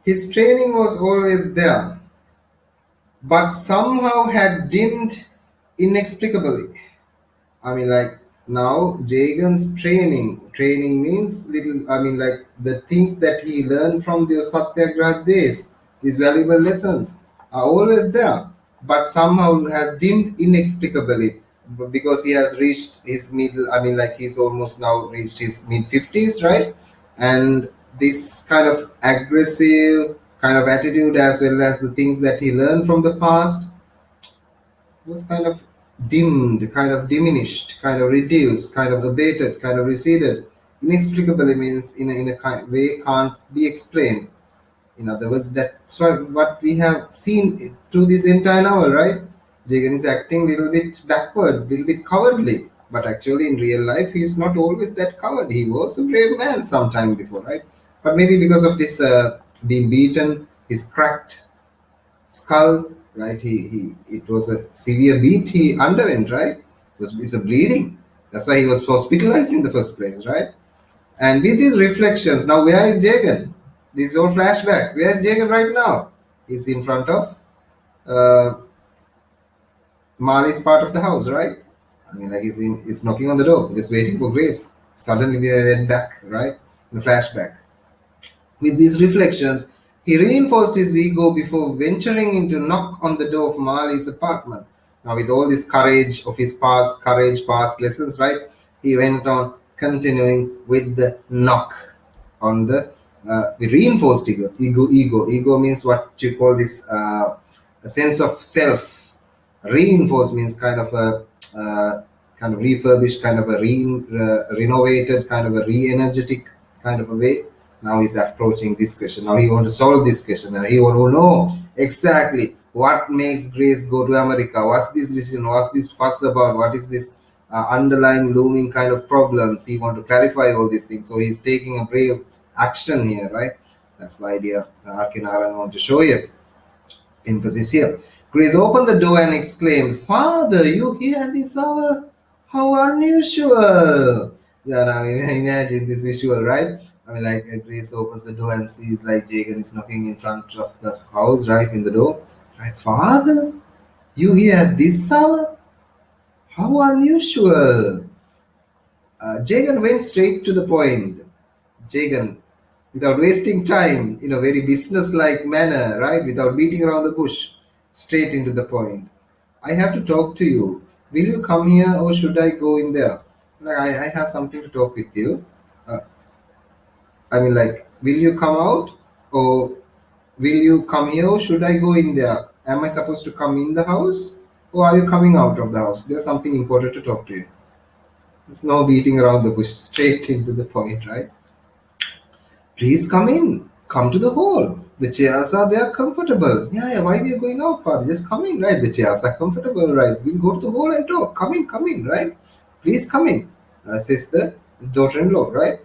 His training was always there, but somehow had dimmed inexplicably. I mean, like now Jagan's training means little. I mean, like the things that he learned from the Satyagraha days, these valuable lessons are always there, but somehow has dimmed inexplicably because he has reached his middle. I mean, like he's almost now reached his mid 50s, right? And this kind of aggressive kind of attitude, as well as the things that he learned from the past, was kind of dimmed, kind of diminished, kind of reduced, kind of abated, kind of receded. Inexplicably means in a kind way can't be explained. In other words, that's what we have seen through this entire novel, right? Jagan is acting a little bit backward, a little bit cowardly, but actually in real life he is not always that coward. He was a brave man sometime before, right? But maybe because of this being beaten, his cracked skull, right? He it was a severe beat he underwent, right? It's a bleeding. That's why he was hospitalized in the first place, right? And with these reflections, now where is Jagan? These are all flashbacks. Where is Jagan right now? He's in front of uh, Marley's part of the house, right? I mean, like he's knocking on the door, just waiting for Grace. Suddenly we went back, right? In the flashback. With these reflections, he reinforced his ego before venturing into knock on the door of Marley's apartment. Now, with all this courage of his past lessons, right? He went on continuing with the knock on the reinforced ego. Ego means what you call this a sense of self. Reinforced means kind of a kind of refurbished, kind of a renovated, kind of a re-energetic kind of a way. Now he's approaching this question. Now he want to solve this question, and he want to know exactly what makes Grace go to America. What's this decision? What's this fuss about? What is this underlying looming kind of problems? He want to clarify all these things. So he's taking a brave action here, right? That's the idea Arkin want to show you. Emphasis here. Grace opened the door and exclaimed, "Father, you here at this hour? How unusual!" Yeah, now imagine this visual, right? I mean, like Grace opens the door and sees like Jager is knocking in front of the house, right, in the door. Right, "Father, you here at this hour? How unusual!" Jagan went straight to the point. Jagan, without wasting time, in a very business-like manner, right, without beating around the bush, straight into the point. "I have to talk to you. Will you come here or should I go in there? Like, I have something to talk with you. Uh, I mean, like, will you come out or will you come here or should I go in there? Am I supposed to come in the house or are you coming out of the house? There's something important to talk to you." There's no beating around the bush, straight into the point, right? "Please come in. Come to the hall. The chairs are there comfortable." Yeah, why we are going out, father? Just come in, right? The chairs are comfortable, right? We'll go to the hall and talk. Come in, right? Please come in, says the daughter-in-law, right?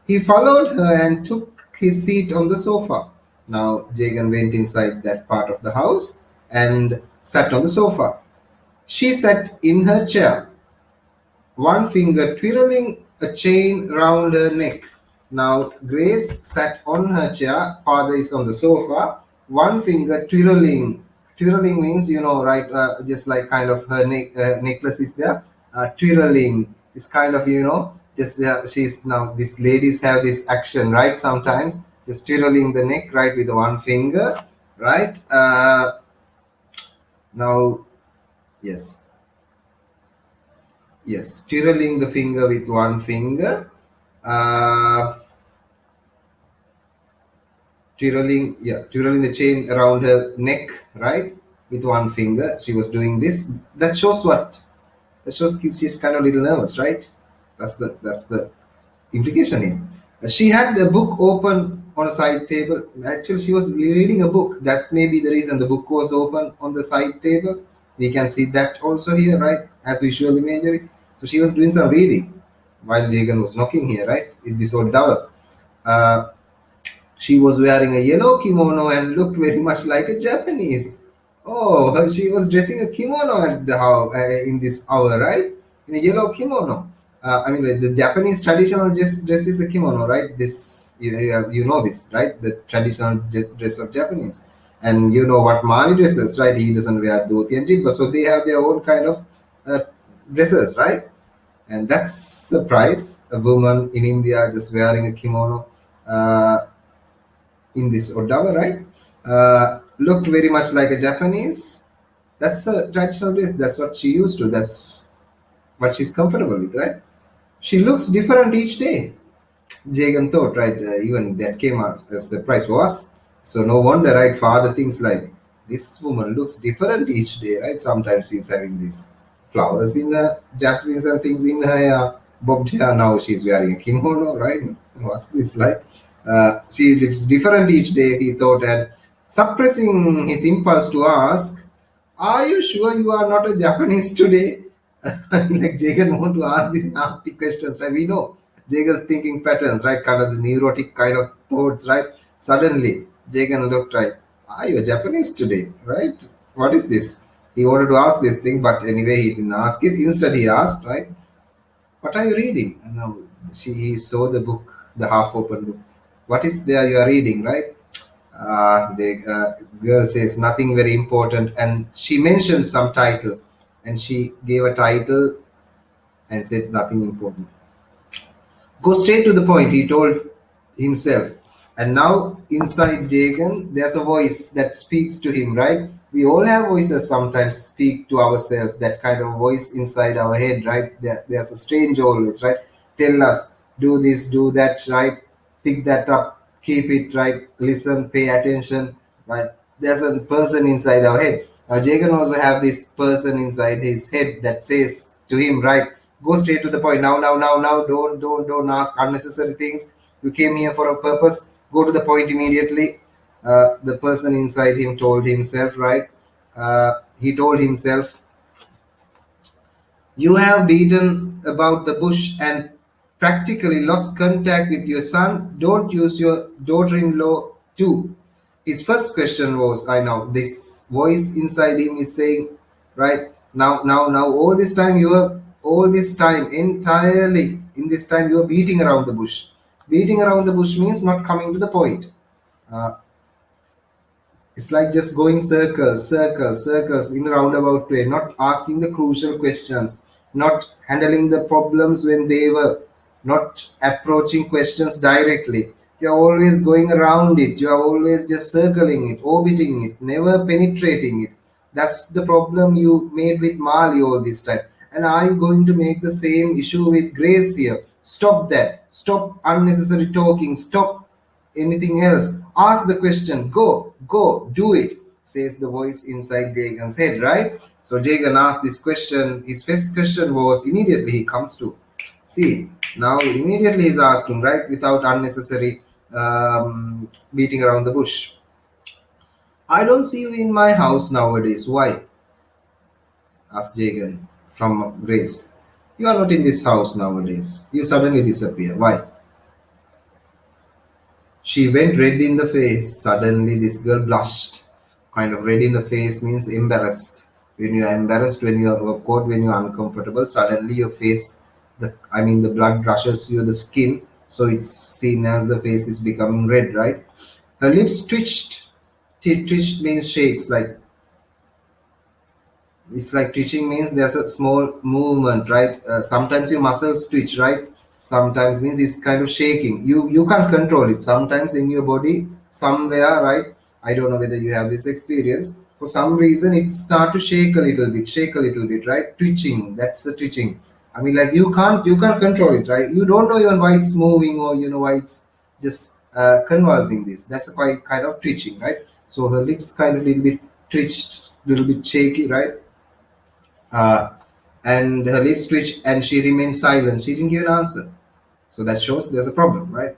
He followed her and took his seat on the sofa. Now Jagan went inside that part of the house and sat on the sofa. She sat in her chair, one finger twirling a chain round her neck. Now Grace sat on her chair, father is on the sofa, one finger twirling. Twirling means, right, just like kind of her necklace is there. Twirling is kind of, just she's now, these ladies have this action, right, sometimes, just twirling the neck, right, with one finger, right? Now, yes, yes, twirling the finger with one finger, uh, twirling the chain around her neck, right, with one finger. She was doing this. That shows what? That shows she's kind of a little nervous, right? That's the implication here. She had the book open on a side table. Actually, she was reading a book. That's maybe the reason the book was open on the side table. We can see that also here, right? As visual imagery. So she was doing some reading while Jagan was knocking here, right? With this old dowel. Uh, she was wearing a yellow kimono and looked very much like a Japanese. Oh, she was dressing a kimono at the house in this hour, right? In a yellow kimono. I mean, like, the Japanese traditional dress is a kimono, right? This you know this, right? The traditional dress of Japanese, and you know what Mali dresses, right? He doesn't wear dhoti and jibba, so they have their own kind of uh, dresses, right? And that's the price. A woman in India just wearing a kimono in this Odawa, right? Looked very much like a Japanese. That's the traditional dress. That's what she used to. That's what she's comfortable with, right? She looks different each day. Jagan thought, right? Even that came out as a surprise for us. So no wonder, right? Father thinks like this woman looks different each day, right? Sometimes she's having these flowers in her, jasmines and things in her bobbed hair. Now she's wearing a kimono, right? What's this like? She looks different each day, he thought, and suppressing his impulse to ask, "Are you sure you are not a Japanese today?" Like Jager want to ask these nasty questions, right? We know Jager's thinking patterns, right? Kind of the neurotic kind of thoughts, right? Suddenly, Jager looked right. Are you Japanese today, right? What is this? He wanted to ask this thing, but anyway, he didn't ask it. Instead, he asked, right? What are you reading? And now he saw the book, the half-open book. What is there you are reading, right? The girl says nothing very important, and she mentioned some title, and she gave a title and said nothing important. Go straight to the point, he told himself. And now inside Jagan, there's a voice that speaks to him, right? We all have voices sometimes speak to ourselves, that kind of voice inside our head, right? There's a strange always, right? Tell us, do this, do that, right? Pick that up, keep it right, listen, pay attention, right? There's a person inside our head. Now, Jagan also have this person inside his head that says to him, right? Go straight to the point. Now. Don't ask unnecessary things. You came here for a purpose. Go to the point immediately. The person inside him told himself, right? He told himself, you have beaten about the bush and practically lost contact with your son. Don't use your daughter in law too. His first question was, I know, this voice inside him is saying, right, now, all this time, entirely, in this time, you are beating around the bush. Beating around the bush means not coming to the point. Uh, it's like just going circles in a roundabout way, not asking the crucial questions, not handling the problems when they were, not approaching questions directly. You're always going around it, you're always just circling it, orbiting it, never penetrating it. That's the problem you made with Mali all this time. And are you going to make the same issue with Grace here? Stop that. Stop unnecessary talking. Stop anything else. Ask the question. Go, do it, says the voice inside Jagan's head, right? So Jagan asked this question. His first question was immediately he comes to see. Now immediately he's asking, right, without unnecessary beating around the bush. I don't see you in my house nowadays. Why? Asked Jagan from Grace. You are not in this house nowadays. You suddenly disappear. Why? She went red in the face. Suddenly, this girl blushed. Kind of red in the face means embarrassed. When you are embarrassed, when you are caught, when you are uncomfortable, suddenly your face, the blood rushes you the skin, so it's seen as the face is becoming red, right? Her lips twitched. Twitched means shakes, like it's like twitching means there's a small movement, right? Sometimes your muscles twitch, right? Sometimes means it's kind of shaking. You can't control it. Sometimes in your body, somewhere, right? I don't know whether you have this experience. For some reason, it start to shake a little bit, right? Twitching. That's the twitching. I mean, like you can't control it, right? You don't know even why it's moving or you know why it's just convulsing this. That's a quite kind of twitching, right? So her lips kind of little bit twitched, little bit shaky, right? uh, and her lips twitched and she remained silent. She didn't give an answer. So that shows there's a problem, right?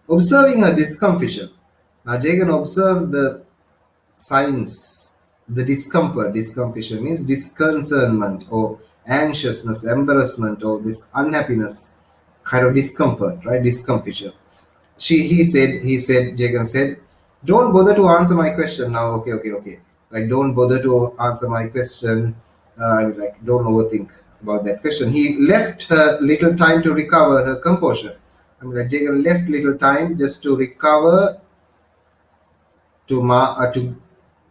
Observing her discomfiture. Now Jagan observed the signs, the discomfort. Discomfiture means disconcernment or anxiousness, embarrassment, or this unhappiness, kind of discomfort, right? Discomfiture. Jagan said, don't bother to answer my question now. Okay. Like, don't bother to answer my question. Like, don't overthink. about that question. He left her little time to recover her composure. I mean, like Jager left little time just to recover to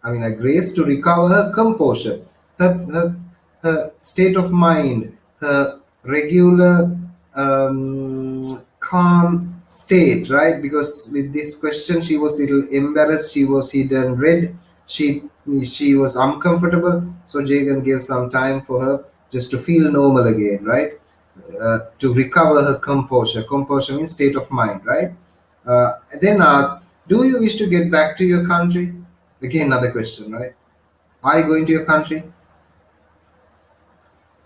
I mean, like Grace to recover her composure, her state of mind, her regular calm state, right? Because with this question, she was little embarrassed. She done red. She she was uncomfortable. So Jagan gave some time for her just to feel normal again, right? To recover her composure. Composure means state of mind, right? Then asked, "Do you wish to get back to your country?" Again, another question, right? Are you going to your country?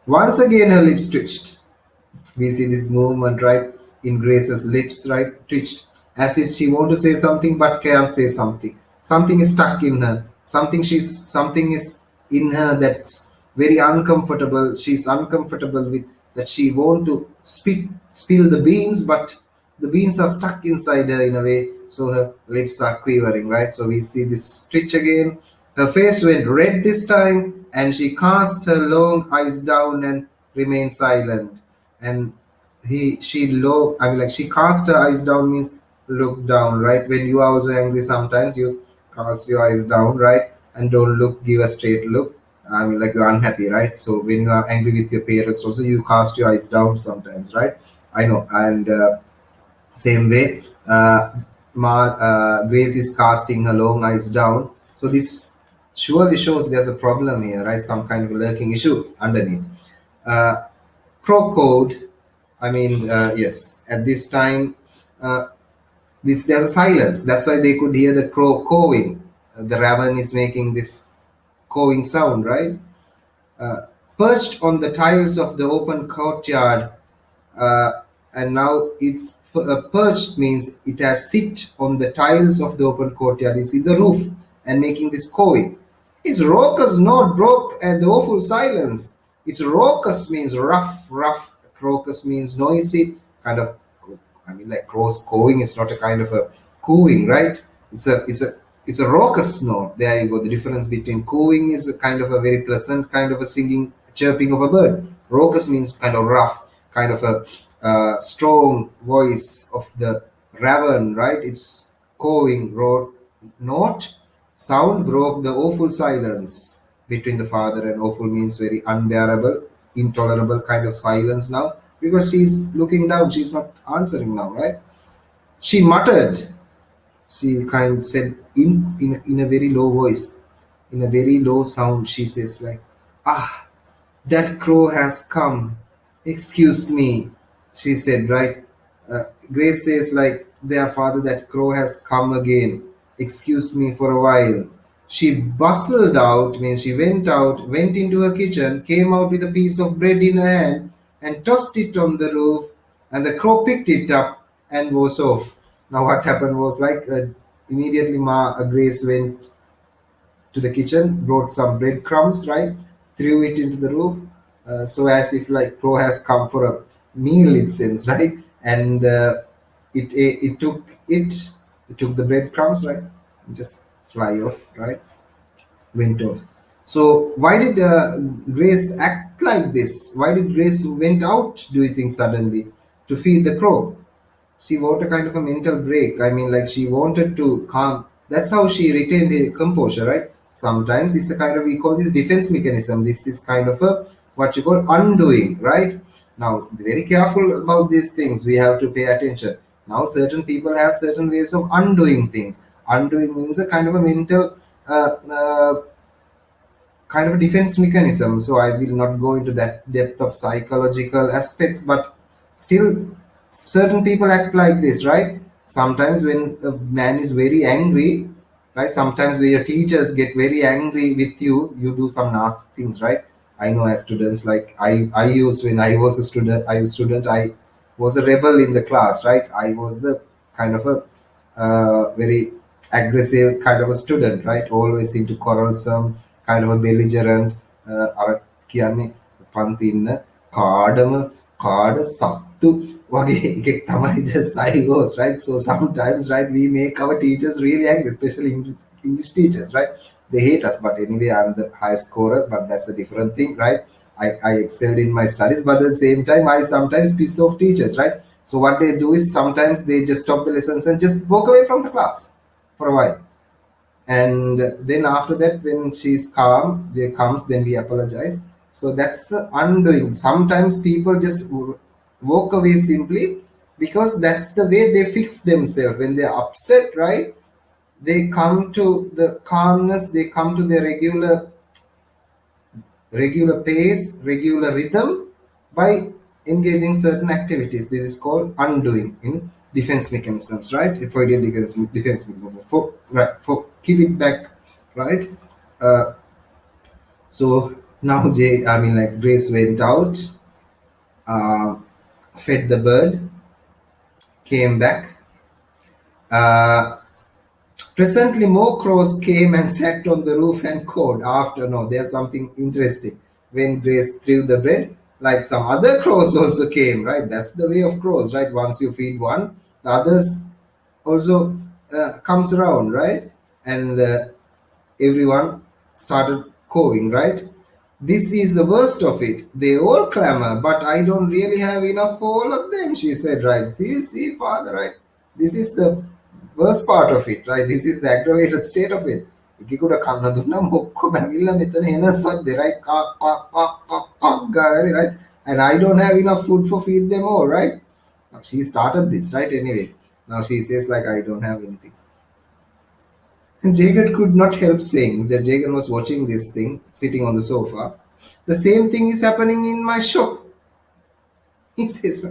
Once again, her lips twitched. We see this movement, right, in Grace's lips, right, twitched, as if she want to say something but can't say something. Something is stuck in her. Something is in her that's very uncomfortable. She's uncomfortable with that. She want to spill the beans, but the beans are stuck inside her in a way, so her lips are quivering, right? So we see this twitch again. Her face went red this time, and she cast her long eyes down and remained silent. And she low I mean, like, she cast her eyes down means look down, right? When you are also angry, sometimes you cast your eyes down, right? And don't look, give a straight look. I mean, like, you're unhappy, right? So when you are angry with your parents also, you cast your eyes down sometimes, right? I know. And same way, Grace is casting her long eyes down. So this surely shows there's a problem here, right? Some kind of lurking issue underneath. uh, Crow code. I mean, yes, at this time, uh, there's a silence. That's why they could hear the crow cawing. The raven is making this cawing sound, right? Uh, Perched on the tiles of the open courtyard, uh, and now it's perched means it has sit on the tiles of the open courtyard. It's in the roof and making this cawing. His raucous note broke at the awful silence. Its raucous means rough, rough. Crocus means noisy, kind of. I mean, like crows cawing is not a kind of a cooing, right? It's a raucous note. There you go. The difference between cooing is a kind of a very pleasant kind of a singing, chirping of a bird. Raucous means kind of rough, kind of a strong voice of the raven, right? It's cawing, roar, note, sound broke the awful silence between the father and awful means very unbearable, intolerable kind of silence now, because she's looking down, she's not answering now, right? She muttered, she kind of said in a very low voice, in a very low sound, she says like, "Ah, that crow has come. Excuse me," she said, right? Grace says, like, their father, that crow has come again. Excuse me for a while. She bustled out, means she went out, went into her kitchen, came out with a piece of bread in her hand, and tossed it on the roof, and the crow picked it up and was off. Now, what happened was, like, immediately Grace went to the kitchen, brought some breadcrumbs, right? Threw it into the roof, so as if like crow has come for a meal, it seems, right? And it took the breadcrumbs, right? And just fly off, right? Went off. So why did Grace act like this? Why did Grace went out? Do you think suddenly to feed the crow? She wanted a kind of a mental break. I mean, like, she wanted to calm. That's how she retained her composure, right? Sometimes it's a kind of, we call this defense mechanism. This is kind of a what you call undoing, right? Now, be very careful about these things. We have to pay attention. Now, certain people have certain ways of undoing things. Undoing means a kind of a mental kind of a defense mechanism. So I will not go into that depth of psychological aspects, but still, certain people act like this, right? Sometimes when a man is very angry, right? Sometimes when your teachers get very angry with you, you do some nasty things, right? I know as students, like I used when I was a student, I was a rebel in the class, right? I was the kind of a very aggressive kind of a student, right? Always into quarrelsome, kind of a belligerent, අර කියන්නේ පන්ති ඉන්න කාඩම කාඩ සත්තු වගේ එකෙක් තමයි just I was, right? So sometimes, right, we make our teachers really angry, especially English teachers, right? They hate us, but anyway, I'm the high scorer, but that's a different thing, right? I excelled in my studies, but at the same time, I sometimes piss off teachers, right? So what they do is sometimes they just stop the lessons and just walk away from the class for a while. And then after that, when she's calm, they comes, then we apologize. So that's the undoing. Sometimes people just walk away simply because that's the way they fix themselves. When they're upset, right? They come to the calmness, they come to their regular pace, regular rhythm by engaging certain activities. This is called undoing in defense mechanisms, right? Freudian defense mechanism. For keep it back, right? Uh, so now Grace went out, uh, fed the bird, came back. Uh, Presently, more crows came and sat on the roof and cawed. After, no, there's something interesting. When Grace threw the bread, like some other crows also came, right? That's the way of crows, right? Once you feed one, the others also comes around, right? And everyone started cawing, right? This is the worst of it. They all clamor, but I don't really have enough for all of them, she said, right? See, father, right? This is the worst part of it, right? This is the aggravated state of it. එකෙකුට කන්න දුන්නා මොක්කොම ඇවිල්ලා මෙතන එන සද්දේ right right, and I don't have enough food for feed them all, right? Now she started this, right? Anyway, now she says like I don't have anything. And Jager could not help saying that Jager was watching this thing sitting on the sofa. The same thing is happening in my shop. He says,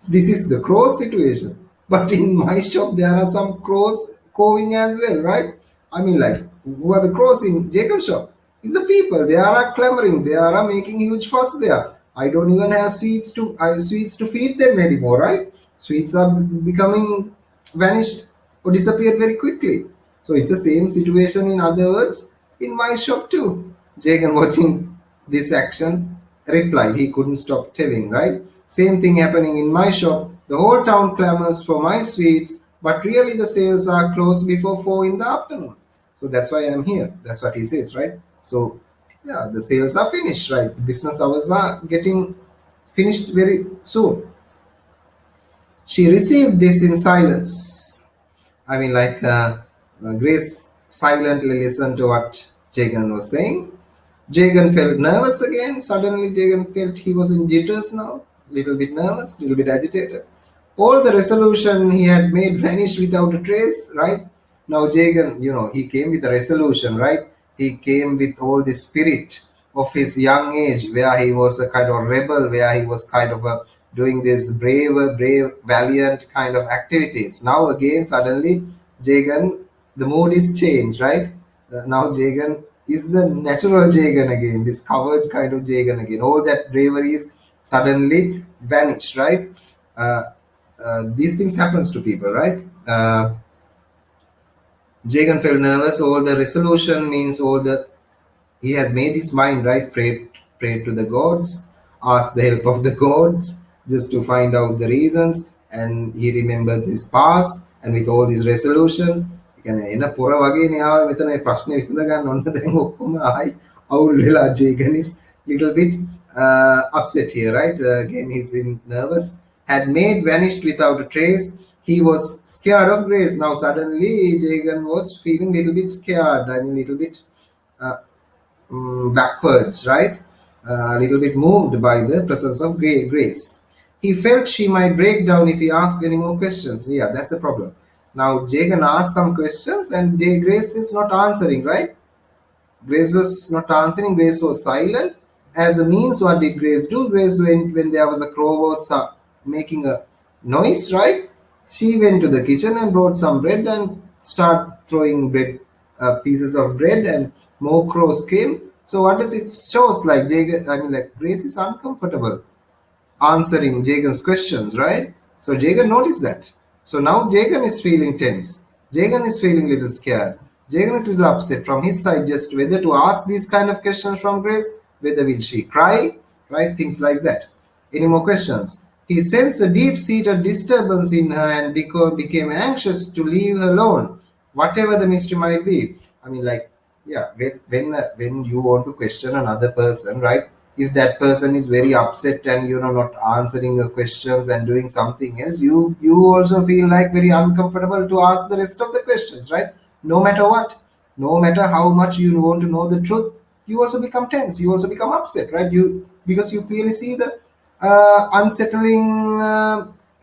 this is the crow situation. But in my shop, there are some crows cawing as well, right? I mean, like, who are the crows in Jager's shop? It's the people. They are clamoring. They are making huge fuss there. I don't even have sweets to feed them anymore, right? Sweets are becoming vanished or disappeared very quickly. So it's the same situation, in other words, in my shop too. Jaden, watching this action, replied. He couldn't stop telling, right? Same thing happening in my shop. The whole town clamors for my sweets, but really the sales are closed before 4 in the afternoon. So that's why I'm here. That's what he says, right? So, yeah, the sales are finished, right? Business hours are getting finished very soon. She received this in silence. Grace silently listened to what Jagan was saying. Jagan felt nervous again. Suddenly, Jagan felt he was in jitters now, little bit nervous, little bit agitated. All the resolution he had made vanished without a trace, right? Now, Jagan, he came with a resolution, right? He came with all the spirit of his young age, where he was a kind of rebel, where he was kind of doing this brave, valiant kind of activities. Now, again, suddenly, Jagan, the mood is changed, right? Now, Jagan is the natural Jagan again, this covered kind of Jagan again. All that bravery is suddenly vanished, right? These things happens to people, right? Jagan felt nervous. All the resolution means he had made his mind, right? Prayed to the gods, asked the help of the gods just to find out the reasons, and he remembers his past, and with all this resolution, එන පොර වගේනේ ආවේ මෙතන මේ ප්‍රශ්නේ විසඳ ගන්න ඕන දැන් ඔක්කොම ආයි අවුල් වෙලා Jagan is little bit upset here, right? Again, he's in nervous, had made vanished without a trace. He was scared of Grace. Now suddenly Jagan was feeling little bit scared, little bit backwards, right? A little bit moved by the presence of Grace. He felt she might break down if he asked any more questions. Yeah, that's the problem. Now Jagan asked some questions and Grace is not answering, right? Grace was not answering. Grace was silent. As a means, what did Grace do? Grace went when there was a crow was making a noise, right? She went to the kitchen and brought some bread and started throwing pieces of bread, and more crows came. So what does it shows? Like Grace is uncomfortable answering Jagan's questions, right? So Jagan noticed that. So now Jagan is feeling tense. Jagan is feeling a little scared. Jagan is a little upset from his side, just whether to ask these kind of questions from Grace, whether will she cry, right? Things like that. Any more questions? He sensed a deep-seated disturbance in her and became anxious to leave her alone, whatever the mystery might be. When you want to question another person, right? if that person is very upset and not answering your questions and doing something else, you also feel like very uncomfortable to ask the rest of the questions, right? No matter what, no matter how much you want to know the truth, you also become tense, you also become upset, right? You Because you clearly see the unsettling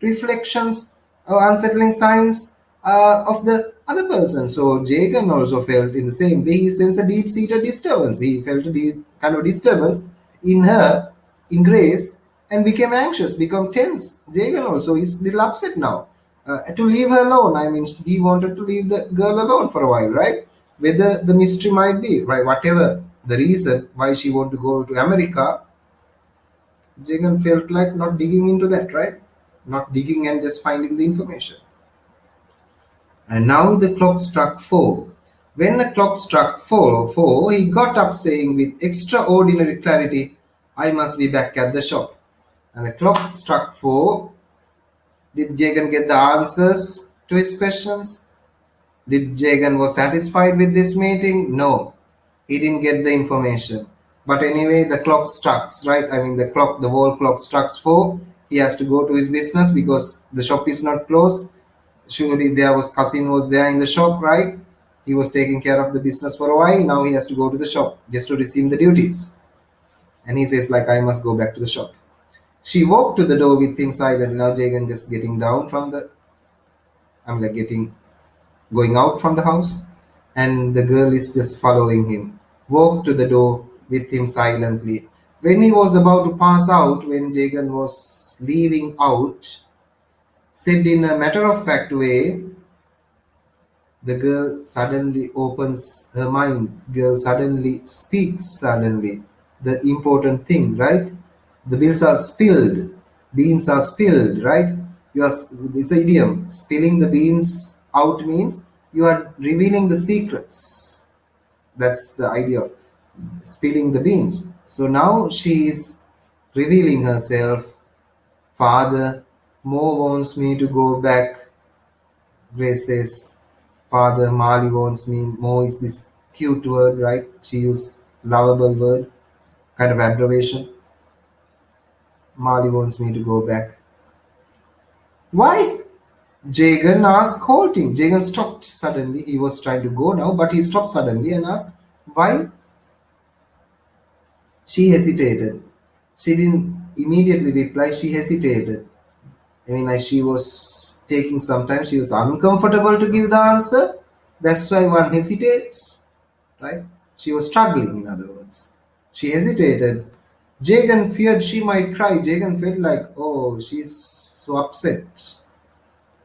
reflections or unsettling signs of the other person. So Jagan also felt in the same way. He sensed a deep-seated disturbance. He felt a deep kind of disturbance in her, in Grace, and became anxious, become tense. Jagan also is a little upset now. To leave her alone. I mean, he wanted to leave the girl alone for a while, right? Whether the mystery might be, right? Whatever the reason why she want to go to America, Jagan felt like not digging into that, right? Not digging and just finding the information. And now the clock struck 4. When the clock struck 4, he got up saying with extraordinary clarity, I must be back at the shop. And the clock struck 4. Did Jagan get the answers to his questions? Did Jagan was satisfied with this meeting? No, he didn't get the information. But anyway, the clock strikes, right? I mean, the whole clock strikes 4. He has to go to his business because the shop is not closed. Surely there was cousin was there in the shop, right? He was taking care of the business for a while. Now he has to go to the shop just to resume the duties. And he says, like, I must go back to the shop. She walked to the door with him silent. Now Jagan just getting down from the, I'm like getting going out from the house, and the girl is just following him. Walked to the door with him silently. When he was about to pass out, when Jagan was leaving out, said in a matter of fact way, the girl suddenly opens her mind. Girl suddenly speaks suddenly. The important thing, right? The beans are spilled. Beans are spilled, right? It's an idiom. Spilling the beans out means you are revealing the secrets. That's the idea of spilling the beans. So now she is revealing herself. Father, Mo wants me to go back. Grace says, Father, Mali wants me. Mo is this cute word, right? She used lovable word, kind of abbreviation. Mali wants me to go back. Why? Jagan asked, halting. Jagan stopped suddenly. He was trying to go now, but he stopped suddenly and asked, why? She hesitated. She didn't immediately reply. She hesitated. I mean, like she was taking some time. She was uncomfortable to give the answer. That's why one hesitates, right? She was struggling, in other words. She hesitated. Jagan feared she might cry. Jagan felt like, oh, she's so upset.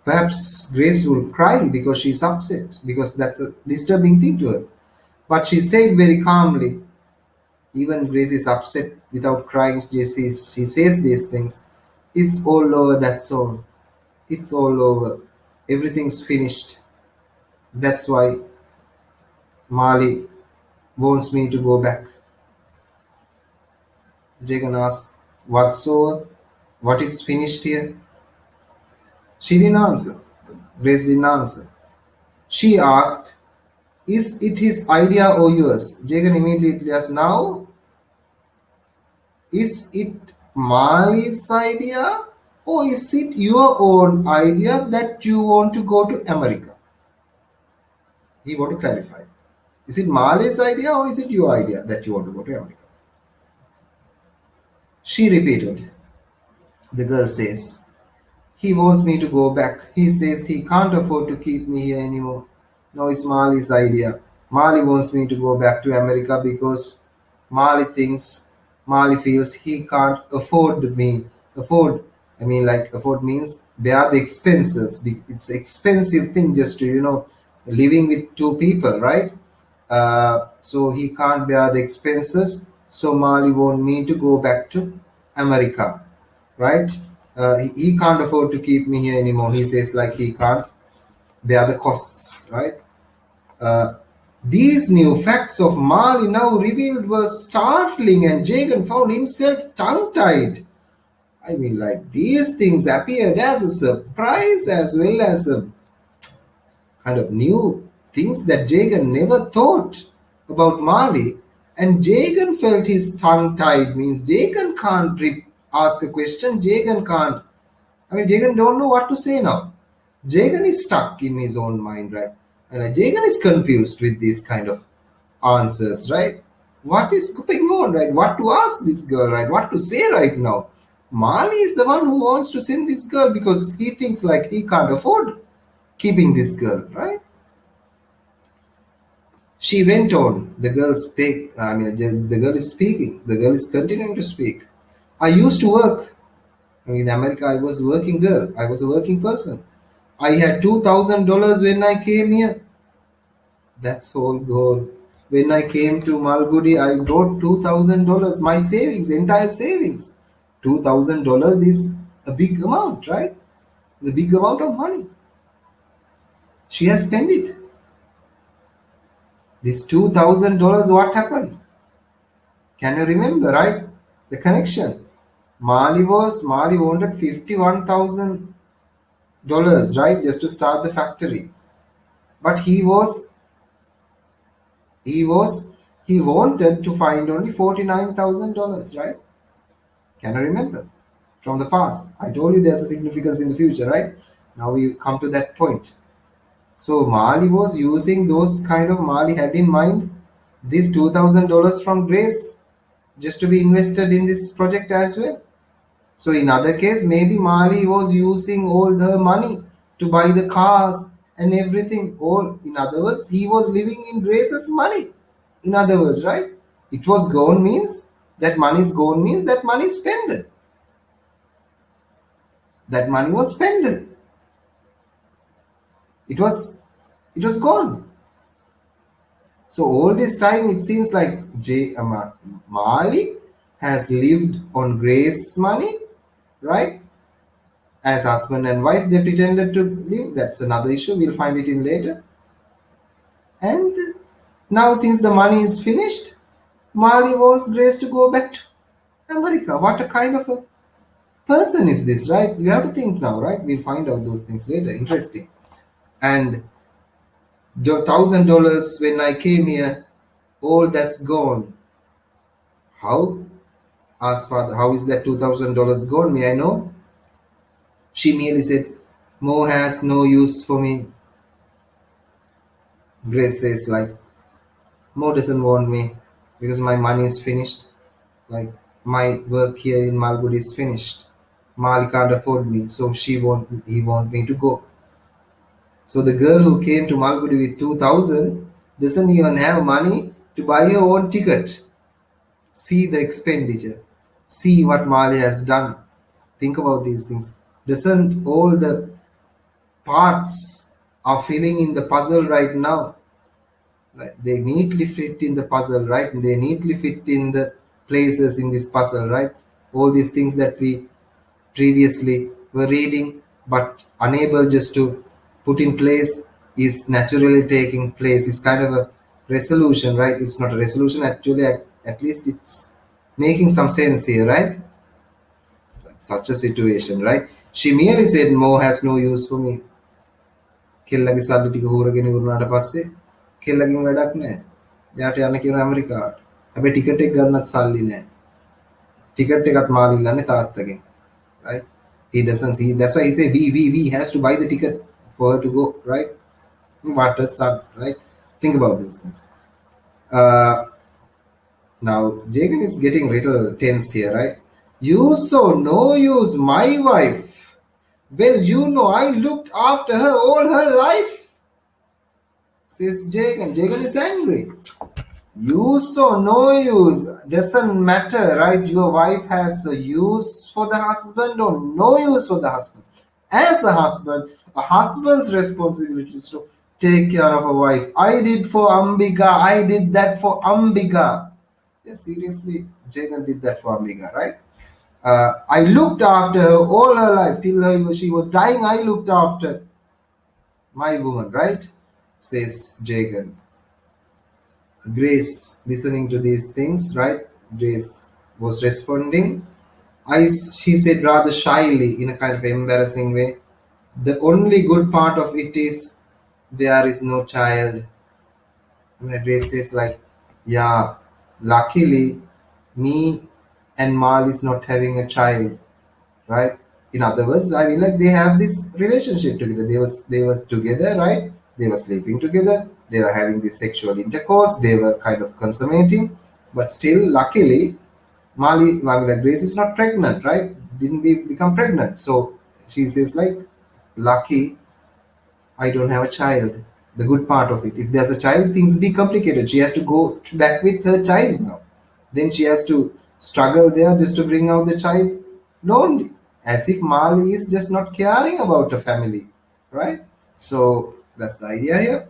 Perhaps Grace will cry because she's upset, because that's a disturbing thing to her. But she said very calmly, even Grace is upset without crying. She says these things. It's all over, that's all. It's all over. Everything's finished. That's why Mali wants me to go back. Jagan asked, what's over? What is finished here? She didn't answer. Grace didn't answer. She asked, is it his idea or yours? Jagan immediately asked, now, is it Mali's idea or is it your own idea that you want to go to America? He want to clarify. Is it Mali's idea or is it your idea that you want to go to America? She repeated. The girl says, he wants me to go back. He says he can't afford to keep me here anymore. No, it's Mali's idea. Mali wants me to go back to America because Mali feels he can't afford me. Afford, I mean, like afford means bear the expenses. It's an expensive thing just to, living with two people, right? So he can't bear the expenses. So Mali want me to go back to America, right? He can't afford to keep me here anymore. He says like he can't bear the costs, right? Uh, these new facts of Mali now revealed were startling, and Jagan found himself tongue-tied. I mean, like these things appeared as a surprise as well as a kind of new things that Jagan never thought about Mali. And Jagan felt his tongue tied, means Jagan can't ask a question. Jagan can't. I mean, Jagan don't know what to say now. Jagan is stuck in his own mind, right? And Jagan is confused with these kind of answers, right? What is going on, right? What to ask this girl, right? What to say right now? Mali is the one who wants to send this girl because he thinks like he can't afford keeping this girl, right? She went on. The girl speak. I mean, the girl is speaking. The girl is continuing to speak. I used to work. I mean, in America, I was a working girl. I was a working person. I had $2,000 when I came here. That's whole goal. When I came to Malgudi, I got $2,000. My savings, entire savings. $2,000 is a big amount, right? It's a big amount of money. She has spent it. This $2,000, what happened? Can you remember, right? The connection. Mali wanted $51,000, right? Just to start the factory. But he was he wanted to find only $49,000, right? Can you remember? From the past. I told you there's a significance in the future, right? Now we come to that point. So Mali was using those kind of Mali had in mind this $2,000 from Grace just to be invested in this project as well. So in other case, maybe Mali was using all the money to buy the cars and everything. All in other words, he was living in Grace's money. In other words, right? It was gone means that money is gone means that money is spent. That money was spent. It was it was gone. So all this time it seems like Mali has lived on Grace's money, right? As husband and wife, they pretended to live. That's another issue. We'll find it in later. And now, since the money is finished, Mali wants Grace to go back to America. What a kind of a person is this, right? You have to think now, right? We'll find out those things later. Interesting. And the $1,000 when I came here, all that's gone. How? Asked father, how is that $2,000 gone? May I know? She merely said, Mo has no use for me. Grace says, like, Mo doesn't want me because my money is finished. Like, my work here in Malgudi is finished. Mal can't afford me, so he want me to go. So the girl who came to Malgudi with 2,000 doesn't even have money to buy her own ticket. See the expenditure. See what Mali has done. Think about these things. Doesn't all the parts are filling in the puzzle right now? Right? They neatly fit in the puzzle, right? They neatly fit in the places in this puzzle, right? All these things that we previously were reading but unable just to put in place is naturally taking place. It's kind of a resolution, right? It's not a resolution actually, at least it's making some sense here, right? Such a situation, right? She merely said Mo has no use for me. කෙල්ලගේ සල්ලි ටික හොරගෙන ඉවරනාට පස්සේ කෙල්ලගෙන් වැඩක් නැහැ. එයාට යන්න කියන ඇමරිකාවට. හැබැයි ටිකට් එක ගන්නත් සල්ලි නැහැ. ටිකට් එකත් මාළු ඉල්ලන්නේ තාත්තගෙන්. Right? He doesn't see. That's why he say we has to buy the ticket for her to go. Right? What a son. Right? Think about these things. Now Jaden is getting a little tense here. Right? You so no use my wife. Well, you know I looked after her all her life. Says Jaden. Jaden is angry. Use or no use doesn't matter, right? Your wife has a use for the husband or no use for the husband. As a husband's responsibility is to take care of a wife. I did for Ambika, I did that for Ambika. Yeah, seriously, Jagan did that for Ambika, right? I looked after her all her life till she was dying. I looked after my woman, right? Says Jagan. Grace listening to these things, right? Grace was responding. She said rather shyly in a kind of embarrassing way, the only good part of it is there is no child. I mean, Grace says like, yeah, luckily, me and Mal is not having a child, right? In other words, I mean, like they have this relationship together. They were together, right? They were sleeping together. They were having this sexual intercourse. They were kind of consummating, but still, luckily, I mean, like Grace is not pregnant, right? Didn't become pregnant, so she says like, lucky I don't have a child. The good part of it. If there's a child, things be complicated. She has to go back with her child now. Then she has to struggle there just to bring out the child lonely. As if Mali is just not caring about a family. Right? So that's the idea here.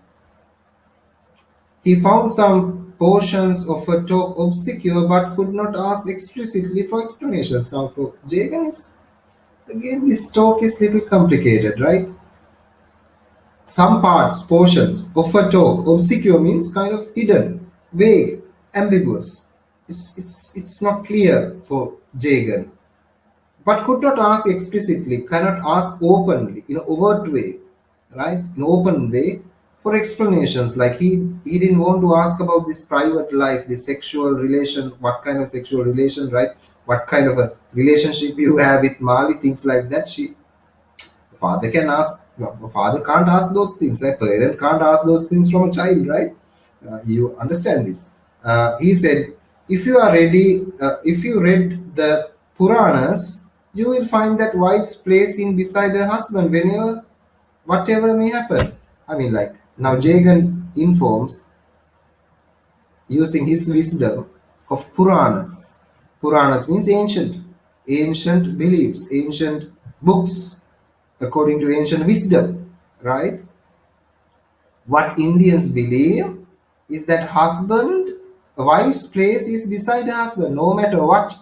He found some portions of a talk obscure but could not ask explicitly for explanations. Now for Jaden is again this talk is little complicated, right? Some parts, portions of a talk, obscure means kind of hidden, vague, ambiguous. It's not clear for Jager, but could not ask explicitly, cannot ask openly, in an overt way, right? In open way for explanations. Like he didn't want to ask about this private life, this sexual relation, what kind of sexual relation, right? What kind of a relationship you have with Mali, things like that. Father can ask, no, father can't ask those things, right? Parent can't ask those things from a child, right? You understand this. He said, if you are ready, if you read the Puranas, you will find that wife's place in beside her husband whenever, whatever may happen. I mean, like, now Jagan informs using his wisdom of Puranas. Puranas means ancient beliefs, ancient books, according to ancient wisdom, right? What Indians believe is that a wife's place is beside the husband, no matter what.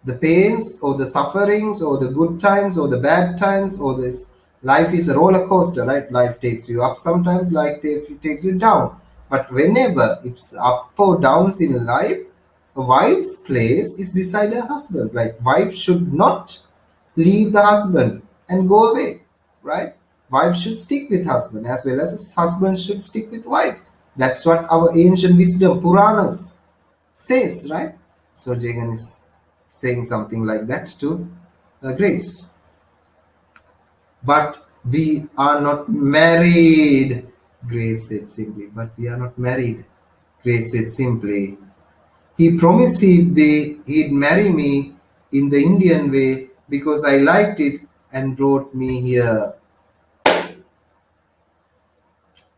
The pains or the sufferings or the good times or the bad times or this life is a roller coaster, right? Life takes you up sometimes, life takes you down. But whenever it's up or downs in life, a wife's place is beside her husband. Like wife should not leave the husband and go away, right? Wife should stick with husband as well as husband should stick with wife. That's what our ancient wisdom, Puranas, says, right? So Jagan is saying something like that to Grace. But we are not married, Grace said simply. But we are not married, Grace said simply. He promised he'd marry me in the Indian way because I liked it and brought me here.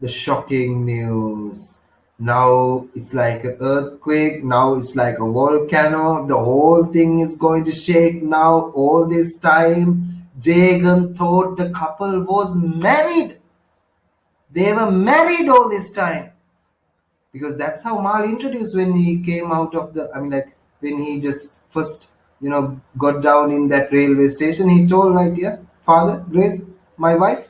The shocking news. Now it's like an earthquake. Now it's like a volcano. The whole thing is going to shake now. All this time, Jagan thought the couple was married. They were married all this time. Because that's how Mal introduced when he came out of the, I mean, like when he just first, got down in that railway station, he told, like, yeah, Father, Grace, my wife.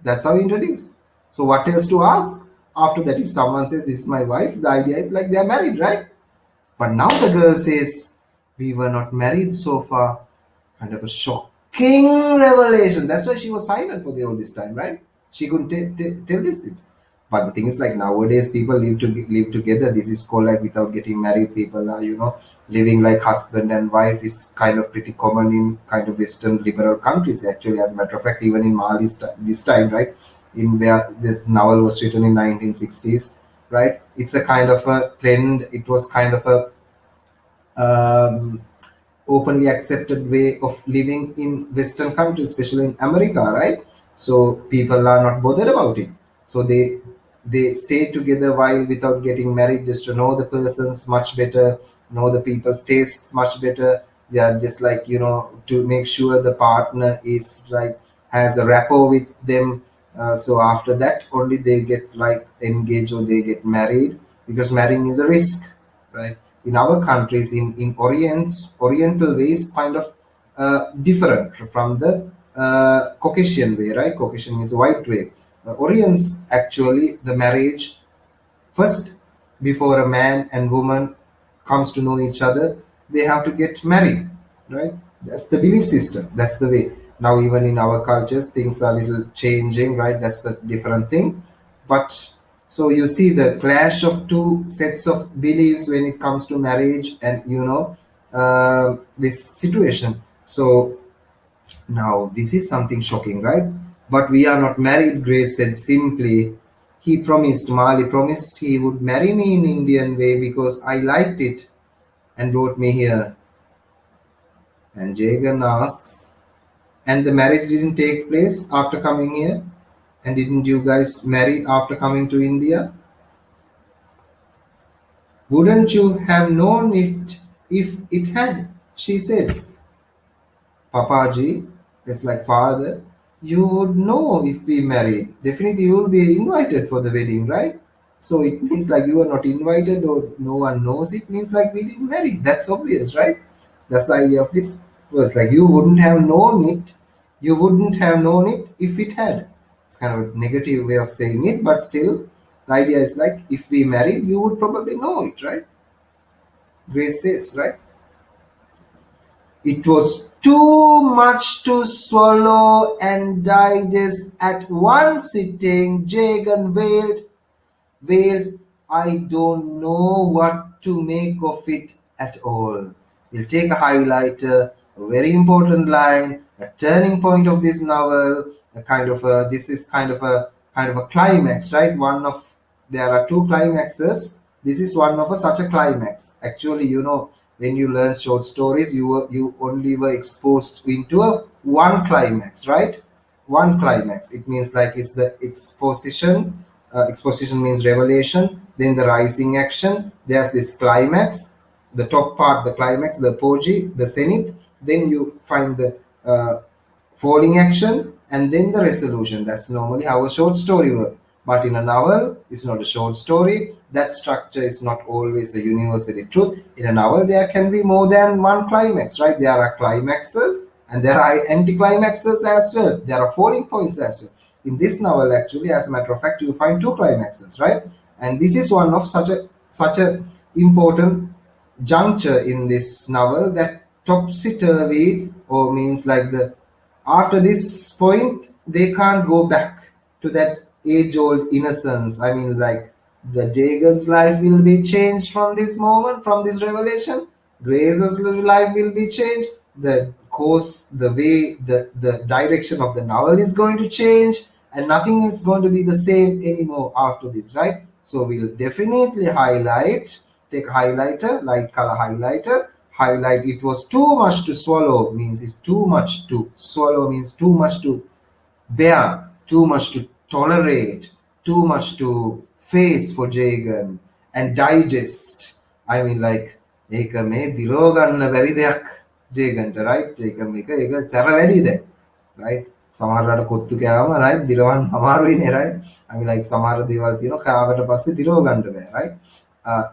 That's how he introduced. So what else to ask? After that, if someone says, this is my wife, the idea is like they're married, right? But now the girl says, we were not married so far. Kind of a shocking revelation. That's why she was silent for all this time, right? She couldn't tell these things. But the thing is, like nowadays, people live together. This is called like without getting married. People are, living like husband and wife is kind of pretty common in kind of Western liberal countries. Actually, as a matter of fact, even in Mali's this time, right, in where this novel was written in 1960s, right? It's a kind of a trend. It was kind of a openly accepted way of living in Western countries, especially in America, right? So people are not bothered about it. So they stay together while without getting married, just to know the persons much better, know the people's tastes much better. Yeah, just like to make sure the partner is like has a rapport with them. So after that, only they get like engaged or they get married because marrying is a risk, right? In our countries, in Oriental ways, kind of different from the Caucasian way, right? Caucasian is a white way. Orients actually the marriage first, before a man and woman comes to know each other, they have to get married, right? That's the belief system. That's the way. Now even in our cultures, things are a little changing, right? That's a different thing. But So you see the clash of two sets of beliefs when it comes to marriage and this situation. So now this is something shocking, right? But we are not married, Grace said simply. He promised, Mali promised he would marry me in Indian way because I liked it and brought me here. And Jager asks, and the marriage didn't take place after coming here? And didn't you guys marry after coming to India? Wouldn't you have known it if it had? She said. Papaji, it's like father, you would know if we married. Definitely you will be invited for the wedding, right? So it means like you are not invited or no one knows it means like we didn't marry. That's obvious, right? That's the idea of this verse. Like you wouldn't have known it. You wouldn't have known it if it had. It's kind of a negative way of saying it, but still the idea is like if we married, you would probably know it, right? Grace says, right? It was too much to swallow and digest at one sitting. Jagan wailed, I don't know what to make of it at all. We'll take a highlighter, a very important line, a turning point of this novel, a kind of a this is kind of a climax, right? One of there are two climaxes. This is one of a, such a climax. Actually, when you learn short stories, you only were exposed into a one climax, right? One climax. It means like it's the exposition. Exposition means revelation. Then the rising action. There's this climax, the top part, the climax, the apogee, the zenith. Then you find the falling action and then the resolution. That's normally how a short story works. But in a novel, it's not a short story. That structure is not always a universally truth. In a novel, there can be more than one climax, right? There are climaxes and there are anticlimaxes as well. There are falling points as well. In this novel, actually, as a matter of fact, you find two climaxes, right? And this is one of such a important juncture in this novel that topsy-turvy or means like the after this point they can't go back to that age-old innocence. I mean, like the Jager's life will be changed from this moment, from this revelation. Grace's life will be changed. The course, the way, the direction of the novel is going to change, and nothing is going to be the same anymore after this, right? So we'll definitely highlight, take a highlighter, light color highlighter, highlight. It was too much to swallow means it's too much to swallow means too much to bear, too much to tolerate, too much to face for Jagan and digest. I mean, like, ඒක මේ දිරව ගන්න බැරි දෙයක් ජේගන්ට, right? ඒක චර වැඩිද, right? සමහරවිට kottu කෑවම right දිරවන්න අමාරුයිනේ, right? I mean, like සමහර දේවල් තියෙනවා කාවට පස්සේ දිරව ගන්න බෑ, right?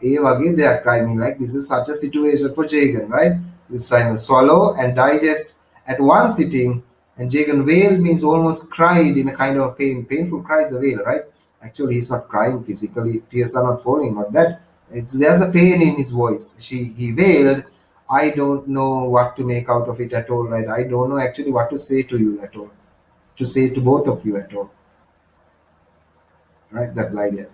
ඒ වගේ දෙයක්. I mean, like this is such a situation for Jagan, right? This time swallow and digest at one sitting. And Jagan wailed means almost cried in a kind of pain. Painful cries a wail, right? Actually, he's not crying physically. Tears are not falling, but that there's a pain in his voice. He wailed, I don't know what to make out of it at all, right? I don't know actually what to say to you at all. To say to both of you at all. Right? That's the idea.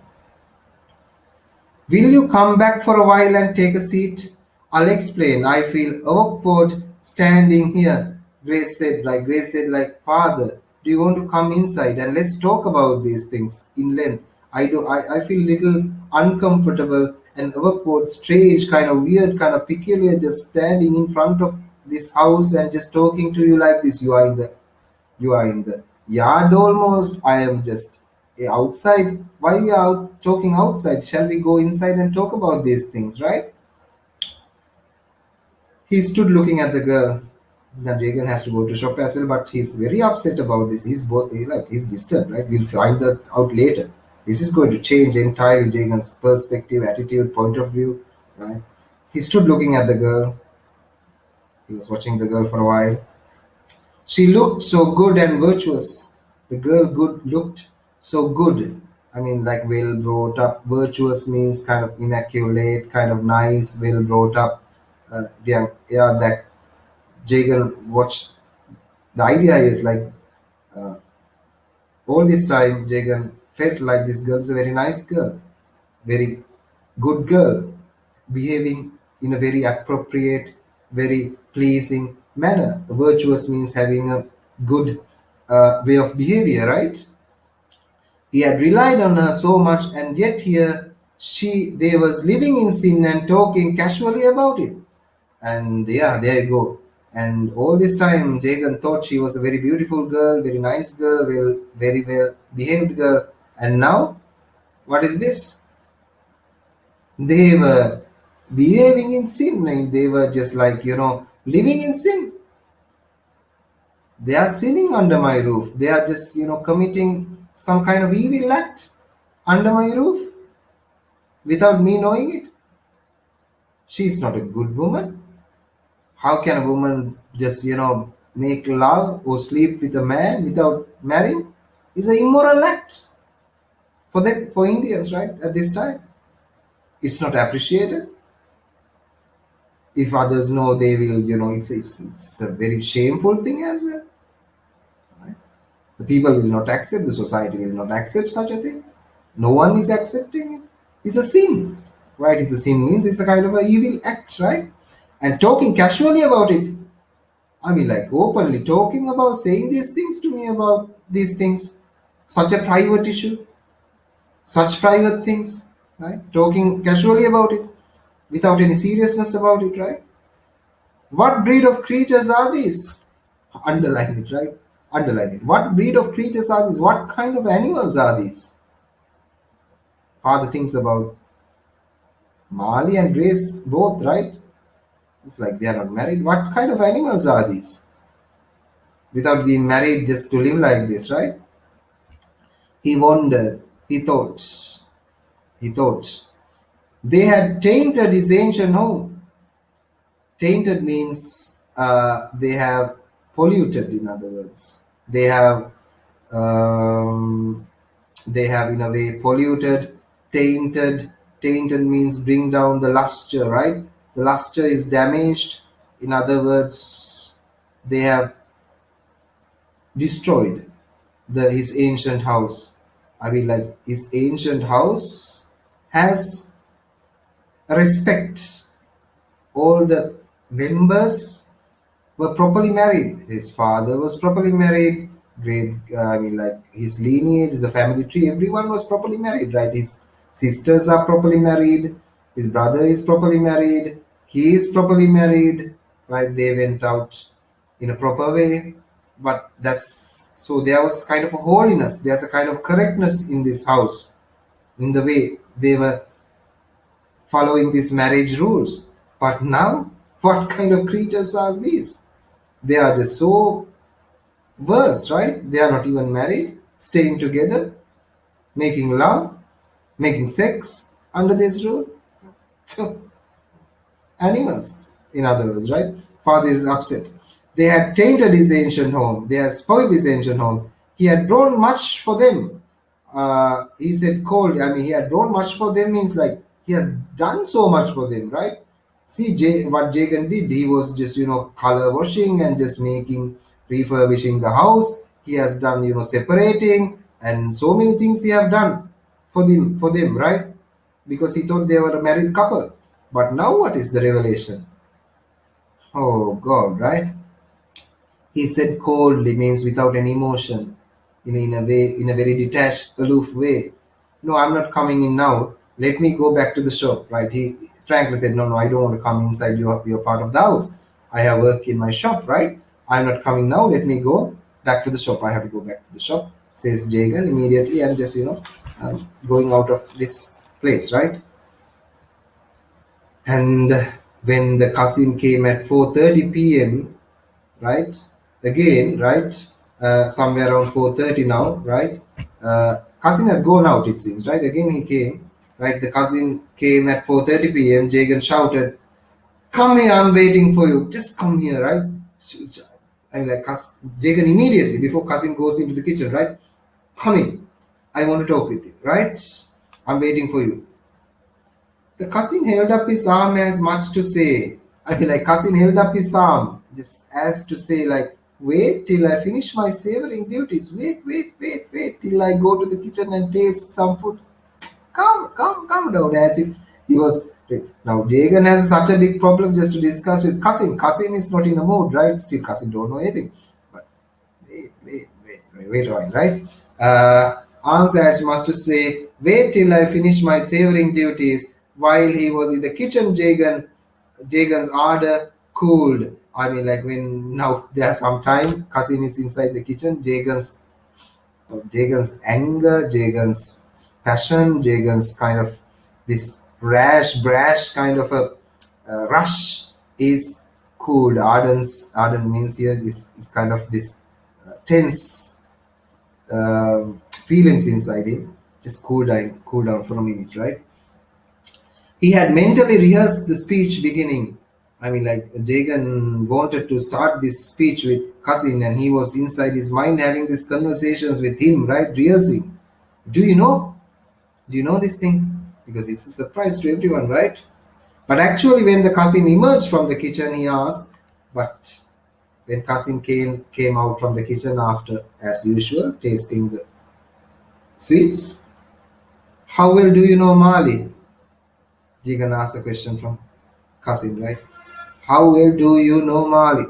Will you come back for a while and take a seat? I'll explain. I feel awkward standing here. Grace said, like, Father, do you want to come inside and let's talk about these things in length? I feel little uncomfortable and awkward, strange, kind of weird, kind of peculiar, just standing in front of this house and just talking to you like this. You are in the yard almost. I am just outside. Why we are talking outside? Shall we go inside and talk about these things, right? He stood looking at the girl. Now Jagan has to go to shop as well, but he's very upset about this. He's disturbed, right? We'll find that out later. This is going to change entirely Jagan's perspective, attitude, point of view, right? He stood looking at the girl. He was watching the girl for a while. She looked so good and virtuous. The girl good looked so good. I mean, like well brought up. Virtuous means kind of immaculate, kind of nice, well brought up. Yeah, that Jager watched. The idea is like uh, all this time Jagan felt like this girl is a very nice girl, very good girl, behaving in a very appropriate, very pleasing manner. Virtuous means having a good way of behavior, right? He had relied on her so much, and yet here they was living in sin and talking casually about it. And yeah, there you go. And all this time, Jagan thought she was a very beautiful girl, very nice girl, very well behaved girl. And now, what is this? They were behaving in sin, and they were just like, living in sin. They are sinning under my roof. They are just, committing some kind of evil act under my roof without me knowing it. She's not a good woman. How can a woman just, make love or sleep with a man without marrying? It's an immoral act for them, for Indians, right? At this time, it's not appreciated. If others know, they will, it's a very shameful thing as well. Right? The people will not accept, the society will not accept such a thing. No one is accepting it. It's a sin, right? It's a sin means it's a kind of an evil act, right? And talking casually about it, I mean, like openly talking about saying these things to me about these things, such a private issue, such private things, right? Talking casually about it without any seriousness about it, right? What breed of creatures are these? Underline it, right? Underline it. What breed of creatures are these? What kind of animals are these? Father thinks about Mali and Grace both, right? It's like they are not married. What kind of animals are these? Without being married, just to live like this, right? He wondered. He thought. He thought. They had tainted his ancient home. Tainted means they have polluted. In other words, um, they have in a way polluted, tainted. Tainted means bring down the luster, right? The luster is damaged. In other words, they have destroyed his ancient house. I mean, like his ancient house has respect. All the members were properly married. His father was properly married. Great, I mean, like his lineage, the family tree, everyone was properly married, right? His sisters are properly married. His brother is properly married. He is properly married, right? They went out in a proper way. But that's so there was kind of a holiness. There's a kind of correctness in this house, in the way they were following these marriage rules. But now, what kind of creatures are these? They are just so worse, right? They are not even married, staying together, making love, making sex under this rule. Animals, in other words, right? Father is upset. They had tainted his ancient home. They had spoiled his ancient home. He had drawn much for them. He said cold. I mean, he had drawn much for them means like he has done so much for them, right? See, what Jagan did, he was just, color washing and just making, refurbishing the house. He has done, separating and so many things he have done for them, right? Because he thought they were a married couple. But now what is the revelation? Oh God, right? He said coldly means without any emotion, in a way, in a very detached, aloof way. No, I'm not coming in now. Let me go back to the shop, right? He frankly said, no, I don't want to come inside your part of the house. I have work in my shop, right? I'm not coming now. Let me go back to the shop. I have to go back to the shop, says Jager immediately, and just, going out of this place, right? And when the cousin came at 4:30 p.m., right? Again, right? Somewhere around 4:30 now, right? Cousin has gone out, it seems, right? Again he came, right? The cousin came at 4:30 p.m. Jagan shouted, "Come here, I'm waiting for you. Just come here, right?" I mean, like Jagan immediately before cousin goes into the kitchen, right? "Come in. I want to talk with you, right? I'm waiting for you." The cousin held up his arm as much to say, I mean, like cousin held up his arm just as to say, like, Wait till I finish my savoring duties. Wait till I go to the kitchen and taste some food. Come down, as if he was. Now, Jagan has such a big problem just to discuss with cousin. Cousin is not in a mood, right? Still, cousin don't know anything. But wait a while, right? Answer as much to say, wait till I finish my savoring duties. While he was in the kitchen, Jagan's order cooled. I mean, like when now there's some time, cousin is inside the kitchen, Jagan's anger, Jagan's passion, Jagan's kind of this brash kind of a rush is cooled. Ardent means here this is kind of this tense feelings inside him. Just cool down for a minute, right? He had mentally rehearsed the speech beginning. I mean, like Jagan wanted to start this speech with cousin, and he was inside his mind having these conversations with him, right? Drearsi, do you know? Do you know this thing? Because it's a surprise to everyone, right? But actually, when the cousin emerged from the kitchen, he asked, but when cousin came out from the kitchen after, as usual, tasting the sweets, how well do you know Mali? Jagan asked a question from cousin, right? How well do you know Mali?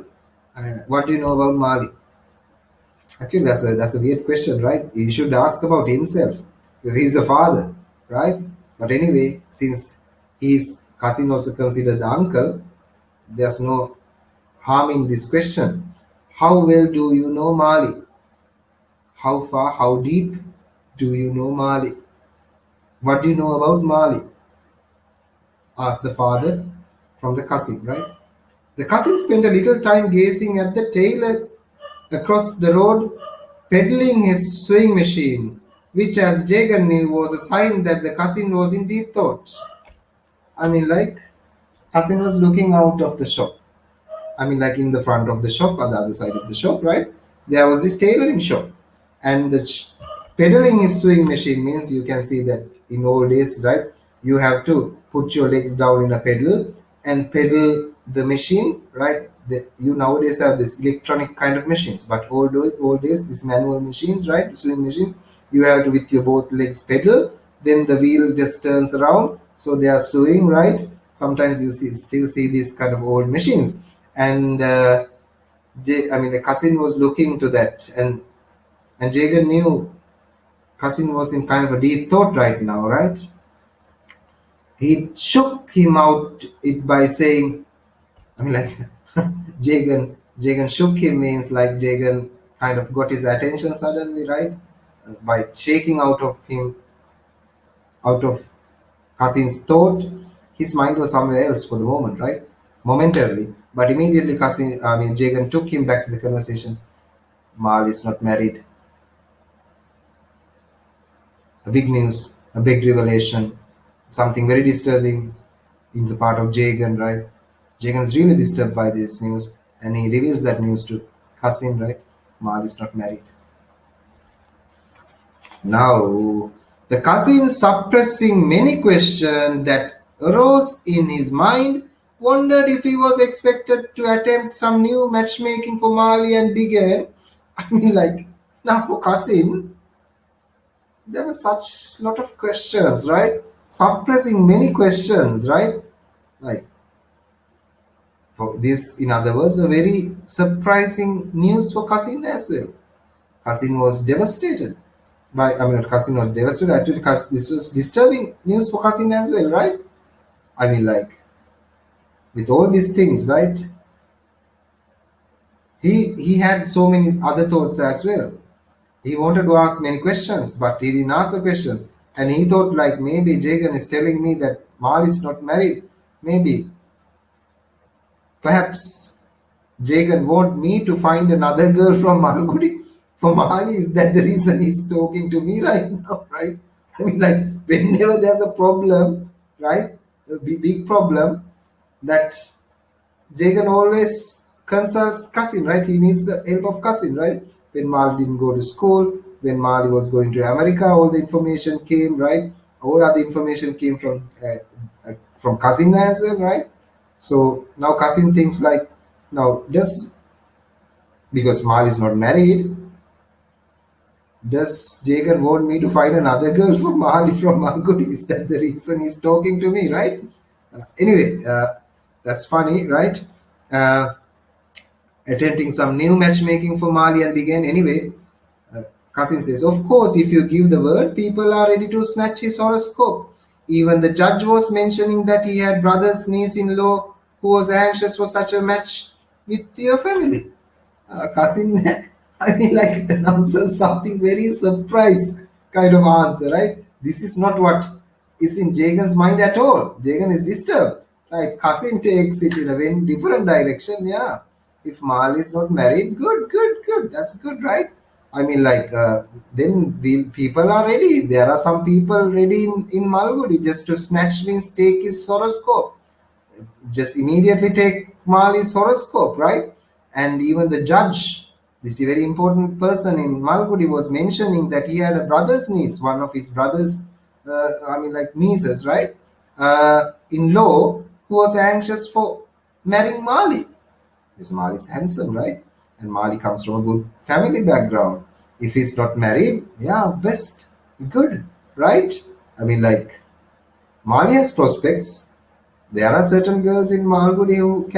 And what do you know about Mali? Actually, that's a weird question, right? He should ask about himself because he's the father, right? But anyway, since his cousin also considered the uncle, there's no harm in this question. How well do you know Mali? How far, how deep do you know Mali? What do you know about Mali? Asked the father from the cousin, right? The cousin spent a little time gazing at the tailor across the road, peddling his sewing machine, which, as Jager knew, was a sign that the cousin was in deep thought. I mean, like, cousin was looking out of the shop. I mean, like in the front of the shop or the other side of the shop, right? There was this tailoring shop, and pedaling his sewing machine means you can see that in old days, right? You have to put your legs down in a pedal and pedal the machine, right? You nowadays have this electronic kind of machines, but old days, these manual machines, right? Sewing machines, you have to with your both legs pedal, then the wheel just turns around, so they are sewing, right? Sometimes you still see these kind of old machines, and I mean, the cousin was looking to that, and Jager knew cousin was in kind of a deep thought right now, right? He shook him out it by saying, I mean, like Jagan shook him means like Jagan kind of got his attention suddenly, right? By shaking out of cousin's thought, his mind was somewhere else for the moment, right? Momentarily, but immediately Jagan took him back to the conversation. Mal is not married. A big news, a big revelation, something very disturbing in the part of Jagan, right? Jagan is really disturbed by this news, and he reveals that news to Kasim, right? Mal is not married. Now, the cousin, suppressing many questions that arose in his mind, wondered if he was expected to attempt some new matchmaking for Mali and began. I mean, like, now for cousin, there were such lot of questions, right? Suppressing many questions, right? Like, for this, in other words, a very surprising news for cousin as well. Cousin was devastated I mean, cousin was devastated. Actually, this was disturbing news for cousin as well, right? I mean, like, with all these things, right? He had so many other thoughts as well. He wanted to ask many questions, but he didn't ask the questions. And he thought, like, maybe Jagan is telling me that Mal is not married. Maybe, perhaps Jagan want me to find another girl from Malgudi. For Mali, is that the reason he's talking to me right now, right? I mean, like, whenever there's a problem, right, a big problem, that Jagan always consults cousin, right? He needs the help of cousin, right? When Mali didn't go to school, when Mali was going to America, all the information came, right? All other information came from cousin as well, right? So now cousin thinks like, now just because Mal is not married. Does Jager want me to find another girl for Mali from Malgudi? Is that the reason he's talking to me, right? Anyway, that's funny, right? Uh, Attempting some new matchmaking for Mali and began. Anyway, uh, Cousin says, of course, if you give the word, people are ready to snatch his horoscope. Even the judge was mentioning that he had brothers, niece-in-law who was anxious for such a match with your family. Cousin, I mean, like, announces something very surprise kind of answer, right? This is not what is in Jagan's mind at all. Jagan is disturbed, right? Cousin takes it in a very different direction. Yeah, if Mal is not married, good, good, good. That's good, right? I mean, like, then people are ready. There are some people ready in Malgudi just to snatch means take his horoscope, just immediately take Mali's horoscope, right? And even the judge, this is a very important person in Malgudi, was mentioning that he had a brother's niece, one of his brothers, I mean, like nieces, right? In law, who was anxious for marrying Mali. Because Mali is handsome, right? And Mali comes from a good family background. If he's not married, yeah, best, good, right? I mean, like, Mali has prospects. There are certain girls in Malgudi who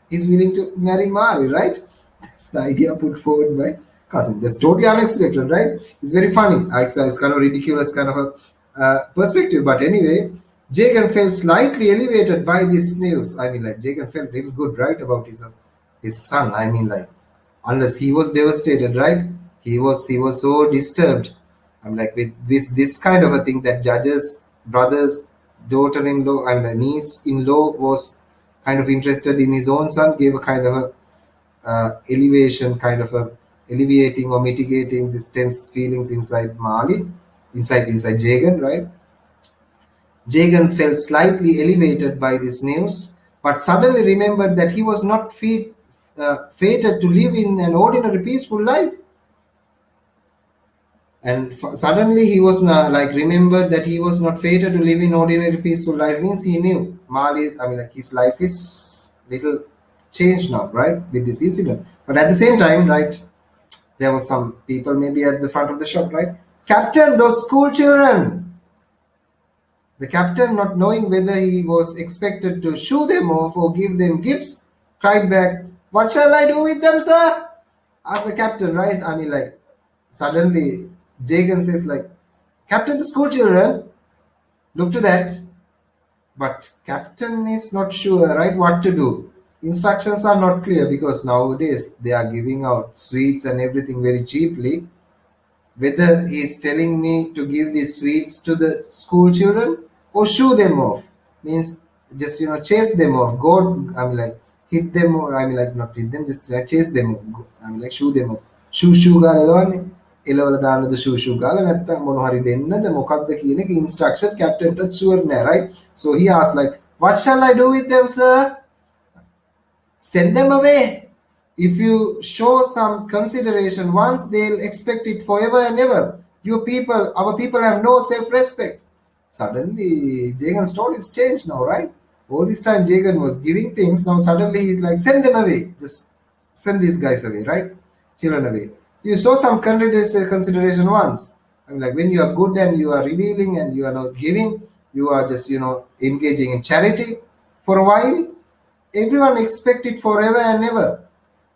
is willing to marry Mali, right? That's the idea put forward by cousin. That's totally unexpected, right? It's very funny. It's kind of ridiculous kind of a perspective. But anyway, Jagan felt slightly elevated by this news. I mean, like, Jagan felt really good, right, about his son. I mean, like, unless he was devastated, right? He was so disturbed. I'm like, with this kind of a thing that judges, brothers, daughter-in-law, and niece-in-law was kind of interested in his own son, gave a kind of a elevation, kind of a alleviating or mitigating this tense feelings inside Mali, inside Jagan, right? Jagan felt slightly elevated by this news, but suddenly remembered that he was not fated to live in an ordinary peaceful life. And suddenly he was not, like, remembered that he was not fated to live in ordinary peaceful life. Means he knew Mali, I mean, like, his life is little changed now, right, with this incident. But at the same time, right, there was some people maybe at the front of the shop, right? Captain, those school children. The captain, not knowing whether he was expected to shoo them off or give them gifts, cried back, "What shall I do with them, sir?" Asked the captain, right? I mean, like, suddenly Jagan says, like, "Captain, the school children, look to that." But captain is not sure, right, what to do. Instructions are not clear because nowadays they are giving out sweets and everything very cheaply. Whether he is telling me to give these sweets to the school children or shoo them off, means just, chase them off. Go, I mean, like, hit them. I mean, like, not hit them, just chase them off. I mean, like, shoo them off. Shoo ගාලා එලවල දාන්නද shoo ගාලා නැත්නම් මොන හරි දෙන්නද මොකක්ද කියන එක instruction captain ට sure නෑ, right? So he asked, like, what shall I do with them, sir? Send them away. If you show some consideration once, they'll expect it forever and ever. Our people have no self-respect. Suddenly, Jagan's story is changed now, right? All this time, Jagan was giving things. Now, suddenly, he's like, send them away. Just send these guys away, right? Children away. You show some consideration once. I mean, like, when you are good and you are revealing and you are not giving, you are just, engaging in charity for a while. Everyone expect it forever and ever.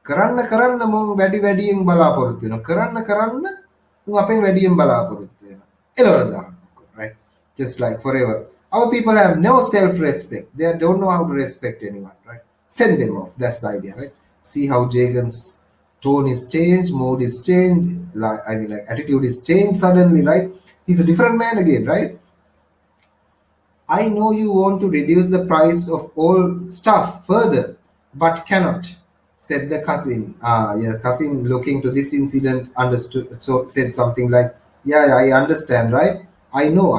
කරන්න මුන් වැඩියෙන් බලාපොරොත්තු වෙනවා. කරන්න මුන් අපෙන් වැඩියෙන් බලාපොරොත්තු වෙනවා. එළවල දාන්න. Right? Just like forever. Our people have no self-respect. They don't know how to respect anyone, right? Send them off. That's the idea, right? See how Jagan's tone is changed, mood is changed, like attitude is changed suddenly, right? He's a different man again, right? I know you want to reduce the price of all stuff further, but cannot, said the cousin. Cousin, looking to this incident, understood, so said something like, yeah, I understand, right? I know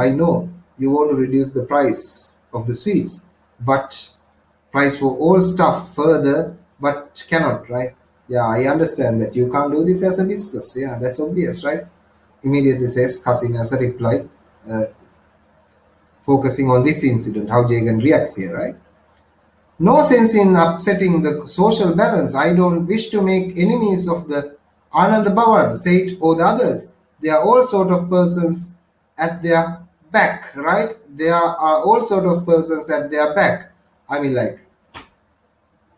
you want to reduce the price of the sweets, but price for all stuff further, but cannot, right? Yeah, I understand that you can't do this as a business. Yeah, that's obvious, right? Immediately says cousin as a reply, focusing on this incident, how Jagan reacts here, right? No sense in upsetting the social balance. I don't wish to make enemies of the Anand Bhavan, Sage, or the others. They are all sort of persons at their back, right? They are all sort of persons at their back. I mean, like,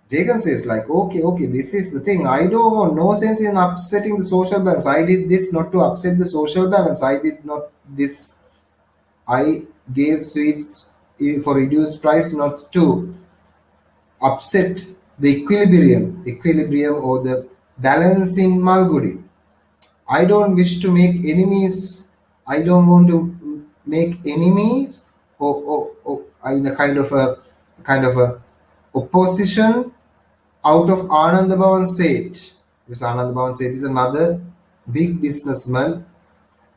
Jagan says, like, okay, this is the thing. I don't want no sense in upsetting the social balance. I did this not to upset the social balance. I did not this. I gave sweets for reduced price, not to upset the equilibrium or the balance in Malgudi. I don't wish to make enemies. I don't want to make enemies or in a kind of a opposition out of Anand Bhavan Seth. Because Anand Bhavan Seth is another big businessman,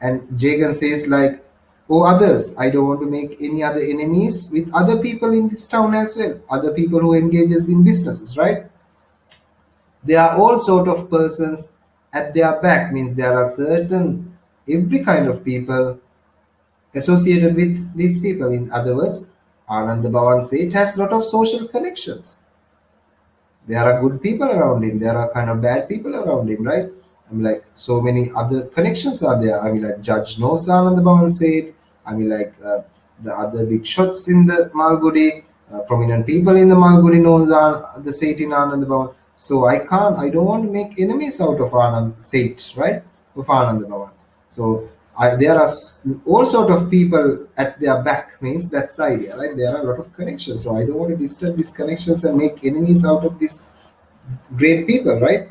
and Jagan says like, oh others, I don't want to make any other enemies with other people in this town as well, other people who engages in businesses, right? They are all sort of persons at their back, means there are certain every kind of people associated with these people. In other words, Anand Bhavan Seth has lot of social connections. There are good people around him, there are kind of bad people around him, right? I mean, like, so many other connections are there. I mean, like, Judge knows Anand Bhavan said. I mean, like, the other big shots in the Malgudi, prominent people in the Malgudi knows the Seth in Anand Bhavan. So I don't want to make enemies out of Anand Seth, right? Of Anand Bhavan. So there are all sort of people at their back, means that's the idea, right? There are a lot of connections. So I don't want to disturb these connections and make enemies out of these great people, right?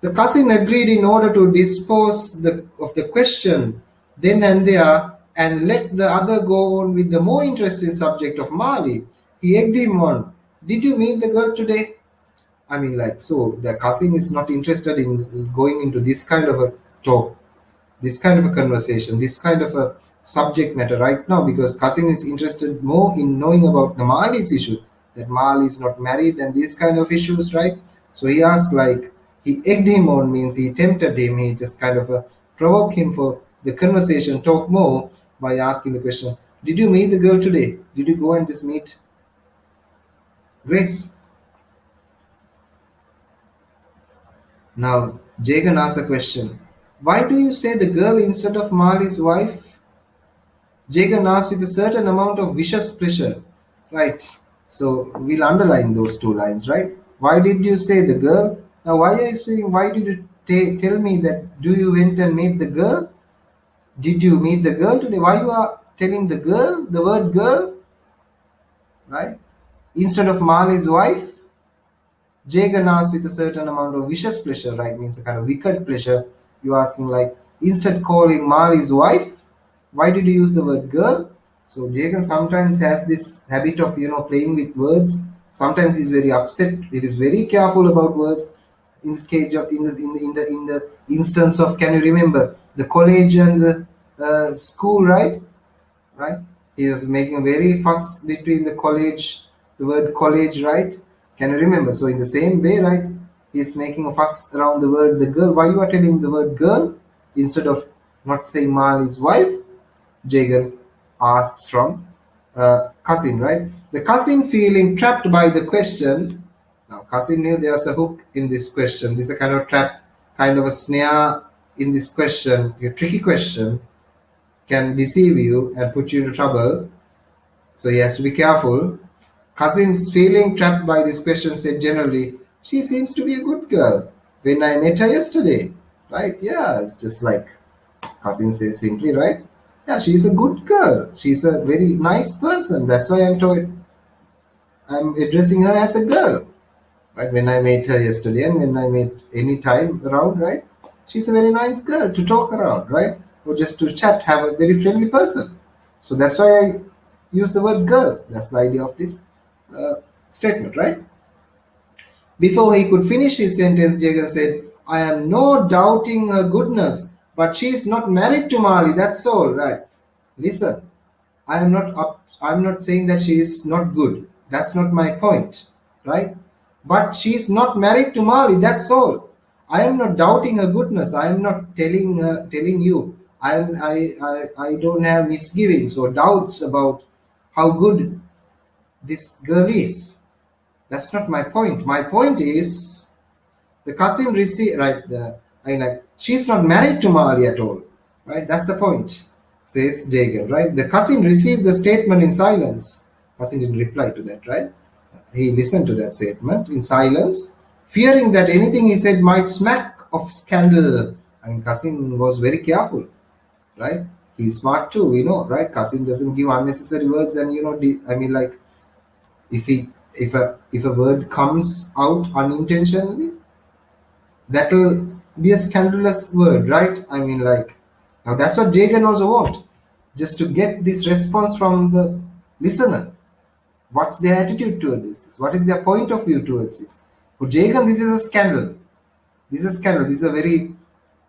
The cousin agreed in order to dispose of the question then and there and let the other go on with the more interesting subject of Mali. He egged him on. Did you meet the girl today? I mean, like, so the cousin is not interested in going into this kind of a talk, this kind of a conversation, this kind of a subject matter right now, because cousin is interested more in knowing about the Mali's issue, that Mali is not married and these kind of issues, right? So he asked, like, he egged him on, means he tempted him, he just kind of provoked him for the conversation, talk more by asking the question, did you meet the girl today? Did you go and just meet Grace? Now, Jagan asks a question. Why do you say the girl instead of Mali's wife? Jager asked with a certain amount of vicious pleasure. Right. So we'll underline those two lines, right? Why did you say the girl? Now, why are you saying, why did you tell me that do you went and meet the girl? Did you meet the girl today? Why you are telling the girl, the word girl, right? Instead of Mali's wife? Jagan asked with a certain amount of vicious pleasure, right? Means a kind of wicked pleasure. You're asking, like, instead calling Mali's wife, why did you use the word girl? So Jagan sometimes has this habit of playing with words. Sometimes he's very upset. He is very careful about words. In this case, in the instance of, can you remember the college and the school, right? Right? He was making a very fuss between the college, the word college, right? Can you remember? So in the same way, right? He's making a fuss around the word the girl. Why you are telling the word girl instead of not saying Mali's wife? Jager asks from cousin, right? The cousin feeling trapped by the question. Now, cousin knew there's a hook in this question. This is a kind of trap, kind of a snare in this question, a tricky question can deceive you and put you into trouble. So he has to be careful. Cousin's feeling trapped by this question said generally, she seems to be a good girl. When I met her yesterday, right? Yeah, it's just like cousin says simply, right? Yeah, she's a good girl. She's a very nice person. That's why I'm addressing her as a girl. Right? When I met her yesterday and when I met any time around, right? She's a very nice girl to talk around, right? Or just to chat, have a very friendly person. So that's why I use the word girl. That's the idea of this statement, right? Before he could finish his sentence, Jager said, I am no doubting her goodness, but she is not married to Mali, that's all, right? Listen, I'm not saying that she is not good. That's not my point, right? But she is not married to Mali, that's all. I am not doubting her goodness. I am not telling you. I don't have misgivings or doubts about how good this girl is. That's not my point. My point is the cousin received, right? I mean, like, she's not married to Mali at all, right? That's the point, says Jager, right? The cousin received the statement in silence. Cousin didn't reply to that, right? He listened to that statement in silence, fearing that anything he said might smack of scandal. I mean, cousin was very careful, right? He's smart too, right? Cousin doesn't give unnecessary words, and I mean, like, if a word comes out unintentionally, that'll be a scandalous word, right? I mean, like, now that's what Jaden also want, just to get this response from the listener. What's their attitude toward this? What is their point of view towards this? For Jagan, this is a scandal. This is a scandal. This is a very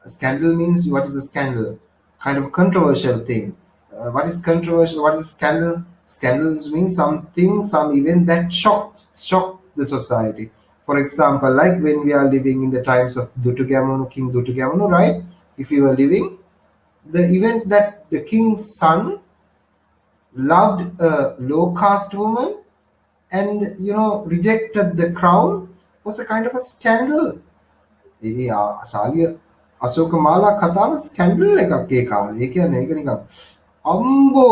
scandal means what is a scandal? Kind of a controversial thing. What is controversial? What is a scandal? Scandals means something, some event that shocked the society. For example, like when we are living in the times of Dutugamonu, King Dutugamonu, right? If we were living, the event that the king's son loved a low caste woman and rejected the crown was a kind of a scandal. Saliya Ashoka මාලා කතාව ස්කැන්ඩල් එකක් ඒ කාලේ. ඒ කියන්නේ ඒක නිකන් අම්බෝ